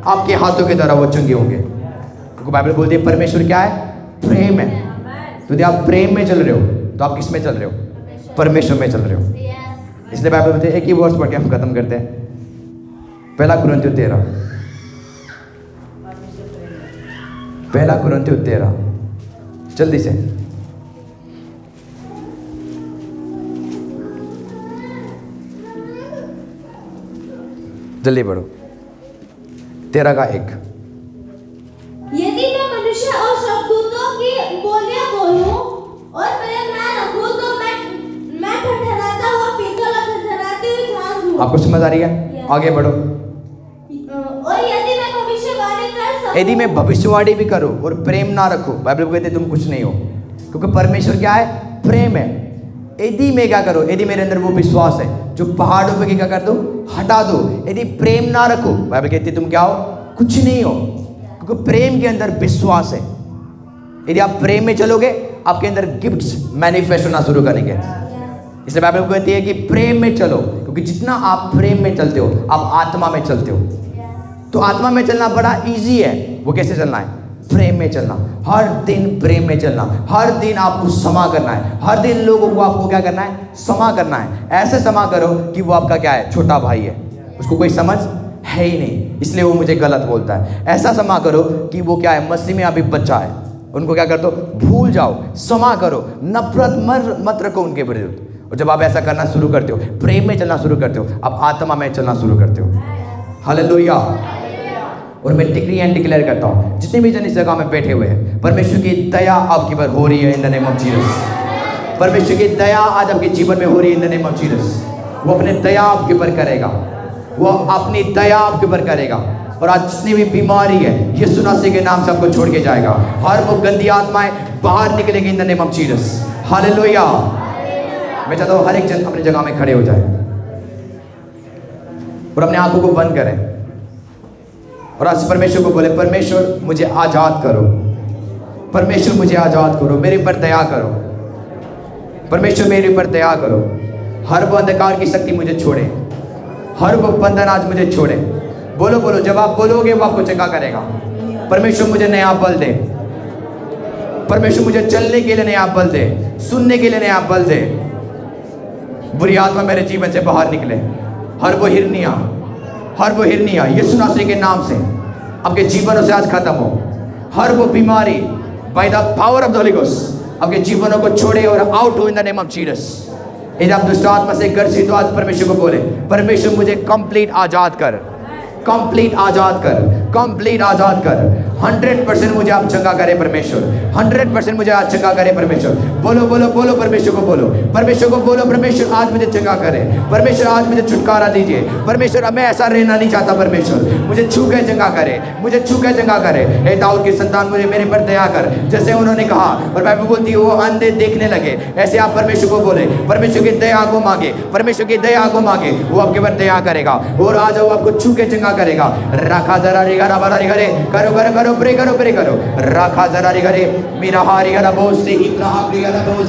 आपके हाथों के द्वारा वो चंगे होंगे। क्योंकि बाइबल बोलती है परमेश्वर क्या है, प्रेम है। तो यदि आप प्रेम में चल रहे हो तो आप किस में चल रहे हो, परमेश्वर में चल रहे हो। इसलिए बाइबल बोलते हैं, एक ही वर्ष पढ़ के हम खत्म करते हैं, 1 कुरिन्थियों 13, 1 कुरिन्थियों 13, जल्दी से, जल्दी पढ़ो, 13:1।
यदि मैं मनुष्य और शब्दों की बोलियां बोलूं और प्रेम ना रखूं, तो मैं ठठराता हुआ पीतल और थरथराती हुई झांझ हूं।
आपको समझ आ रही है? आगे बढ़ो।
और यदि मैं भविष्यवाणी कर सकूं,
यदि मैं भविष्यवाणी भी करूं और प्रेम ना रखूं, बाइबल कहते तुम कुछ नहीं हो, क्योंकि परमेश्वर क्या है, प्रेम है। यदि मैं क्या करो, यदि मेरे अंदर वो विश्वास है जो पहाड़ों पे क्या कर दो, हटा दो। यदि प्रेम ना रखो, बाइबल कहती है तुम क्या हो, कुछ नहीं हो, क्योंकि प्रेम के अंदर विश्वास है। यदि आप प्रेम में चलोगे आपके अंदर गिफ्ट्स मैनिफेस्ट होना शुरू करेंगे। इसलिए बाइबल कहती है कि प्रेम में चलो, क्योंकि जितना आप प्रेम में चलते हो आप आत्मा में चलते हो। तो आत्मा में चलना बड़ा इजी है। वो कैसे चलना है, प्रेम में चलना, हर दिन प्रेम में चलना, हर दिन आपको क्षमा करना है, हर दिन लोगों को आपको क्या करना है, क्षमा करना है। ऐसे क्षमा करो कि वो आपका क्या है, छोटा भाई है, उसको कोई समझ है ही नहीं, इसलिए वो मुझे गलत बोलता है। ऐसा क्षमा करो कि वो क्या है, मसीह में अभी बच्चा है, उनको क्या कर दो, भूल जाओ, क्षमा करो, नफरत मत रखो उनके विरुद्ध। और जब आप ऐसा करना शुरू करते हो, प्रेम में चलना शुरू करते हो, आप आत्मा में चलना शुरू करते हो। हालेलुया। और मैं डिक्री एंड डिक्लेयर करता हूँ, जितने भी जन इस जगह में बैठे हुए हैं, परमेश्वर की दया आपके ऊपर हो रही है in the name of Jesus. परमेश्वर की दया आज आपके जीवन में हो रही है in the name of Jesus. वो अपने दया आपके ऊपर करेगा, वो अपनी दया आपके ऊपर करेगा। और आज जितनी भी बीमारी है यीशु मसीह के नाम से आपको छोड़ के जाएगा। हर वो गंदी आत्माएं बाहर निकलेगी in the name of Jesus. Hallelujah. मैं चाहता हूँ हर एक जन अपनी जगह में खड़े हो जाए और अपने आंखों को बंद करें और आज परमेश्वर को बोले, परमेश्वर मुझे आजाद करो, परमेश्वर मुझे आजाद करो, मेरे ऊपर दया करो, परमेश्वर मेरे ऊपर दया करो। हर वो अंधकार की शक्ति मुझे छोड़े, हर वो बंधन आज मुझे छोड़े। बोलो बोलो, जब आप बोलोगे वो आपको चंगा करेगा। परमेश्वर मुझे नया बल दे, परमेश्वर मुझे चलने के लिए नया बल दे, सुनने के लिए नया बल दे। बुरी आत्मा मेरे जीवन से बाहर निकले। हर वो हिरनिया यीशु मसीह के नाम से आपके जीवनों से आज खत्म हो। हर वो बीमारी by the power of the Holi ghost आपके जीवनों को छोड़े और आउट हो in the name of Jesus. यदि आप दुष्ट आत्मा से ग्रसित हो, आज परमेश्वर को बोले, परमेश्वर मुझे कंप्लीट आजाद कर, कंप्लीट आजाद कर, कंप्लीट आजाद कर। 100% मुझे आप चंगा करे परमेश्वर, 100% मुझे आज चंगा करे परमेश्वर। बोलो बोलो बोलो, परमेश्वर को बोलो, परमेश्वर को बोलो, परमेश्वर आज मुझे चंगा करे, परमेश्वर आज मुझे छुटकारा दीजिए। परमेश्वर मैं ऐसा रहना नहीं चाहता, परमेश्वर मुझे छू के चंगा करे, मुझे छू के चंगा करे। हे दाऊद की संतान, मुझे मेरे पर दया कर, जैसे उन्होंने कहा और बाइबल बोलती है वो अंधे देखने लगे। ऐसे आप परमेश्वर को बोले, परमेश्वर की दया को मांगे, परमेश्वर की दया को मांगे, वो आपके पर दया करेगा और आज वो आपको छू के चंगा करेगा। रखा जरा रे गरा बरा रे करे, करो करो करो, प्रे करो प्रे करो। रखा जरा रे करे, मेरा हारी गरा बहुत से ही प्रहार रे गरा बहुत